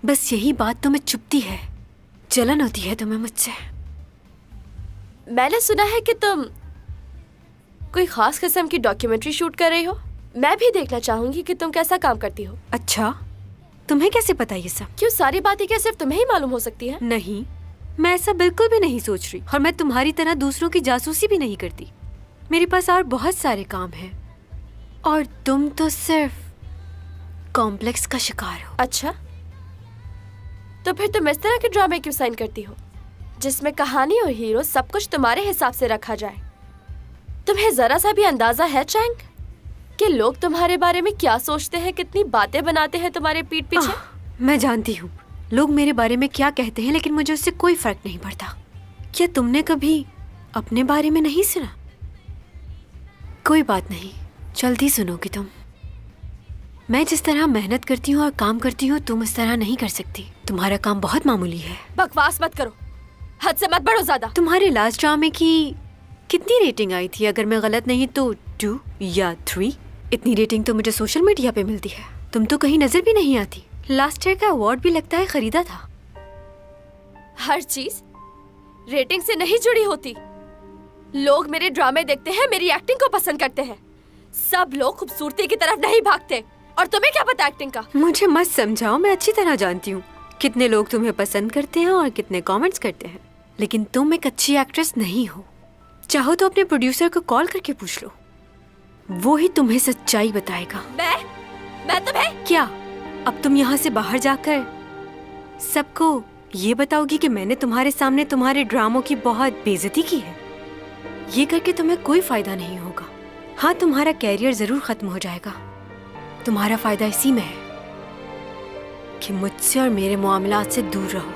बस यही बात तुम्हें चुभती है, जलन होती है तुम्हें मुझसे। मैंने सुना है कि तुम कोई खास किस्म की डॉक्यूमेंट्री शूट कर रही हो। मैं भी देखना चाहूंगी कि तुम कैसा काम करती हो। अच्छा, तुम्हें कैसे पता ये सब? क्यों, सारी बातें क्या सिर्फ तुम्हें ही मालूम हो सकती है? नहीं, मैं ऐसा बिल्कुल भी नहीं सोच रही, और मैं तुम्हारी तरह दूसरों की जासूसी भी नहीं करती। मेरे पास और बहुत सारे काम हैं, और तुम तो सिर्फ कॉम्प्लेक्स का शिकार हो। अच्छा, तो फिर तुम इस तरह के ड्रामे क्यों साइन करती हो जिसमें कहानी और हीरो सब कुछ तुम्हारे हिसाब से रखा जाए? तुम्हें जरा सा भी अंदाजा है चैंग कि लोग तुम्हारे बारे में क्या सोचते हैं, कितनी बातें बनाते हैं तुम्हारे पीठ पीछे? मैं जानती हूँ लोग मेरे बारे में क्या कहते हैं, लेकिन मुझे उससे कोई फर्क नहीं पड़ता। क्या तुमने कभी अपने बारे में नहीं सुना? कोई बात नहीं, जल्दी सुनोगी तुम। मैं जिस तरह मेहनत करती हूँ और काम करती हूँ, तुम इस तरह नहीं कर सकती। तुम्हारा काम बहुत मामूली है। बकवास मत करो, हद से मत बढ़ो ज्यादा। तुम्हारे लास्ट ड्रामे की कितनी रेटिंग आई थी? अगर मैं गलत नहीं तो 2 या 3। इतनी रेटिंग तो मुझे सोशल मीडिया पे मिलती है। तुम तो कहीं नजर भी नहीं आती। लास्ट ईयर का अवार्ड भी लगता है खरीदा था। हर चीज रेटिंग से नहीं जुड़ी होती। लोग मेरे ड्रामे देखते हैं, मेरी एक्टिंग को पसंद करते हैं। सब लोग खूबसूरती की तरफ नहीं भागते, और तुम्हें क्या पता एक्टिंग का? मुझे मत समझाओ, मैं अच्छी तरह जानती हूँ कितने लोग तुम्हें पसंद करते हैं और कितने कमेंट्स करते हैं। लेकिन तुम एक अच्छी एक्ट्रेस नहीं हो। चाहो तो अपने प्रोड्यूसर को कॉल करके पूछ लो, वो ही तुम्हें सच्चाई बताएगा। मैं तुम्हें क्या अब तुम यहाँ से बाहर जाकर सबको ये बताओगी कि मैंने तुम्हारे सामने तुम्हारे ड्रामों की बहुत बेइज्जती की है? ये करके तुम्हें कोई फायदा नहीं होगा। हाँ, तुम्हारा कैरियर जरूर खत्म हो जाएगा। तुम्हारा फायदा इसी में है कि मुझसे और मेरे मामलात से दूर रहो।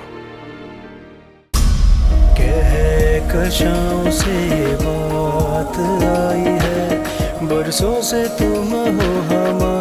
कहकशां से बात आई है, बरसों से तुम हो हमारे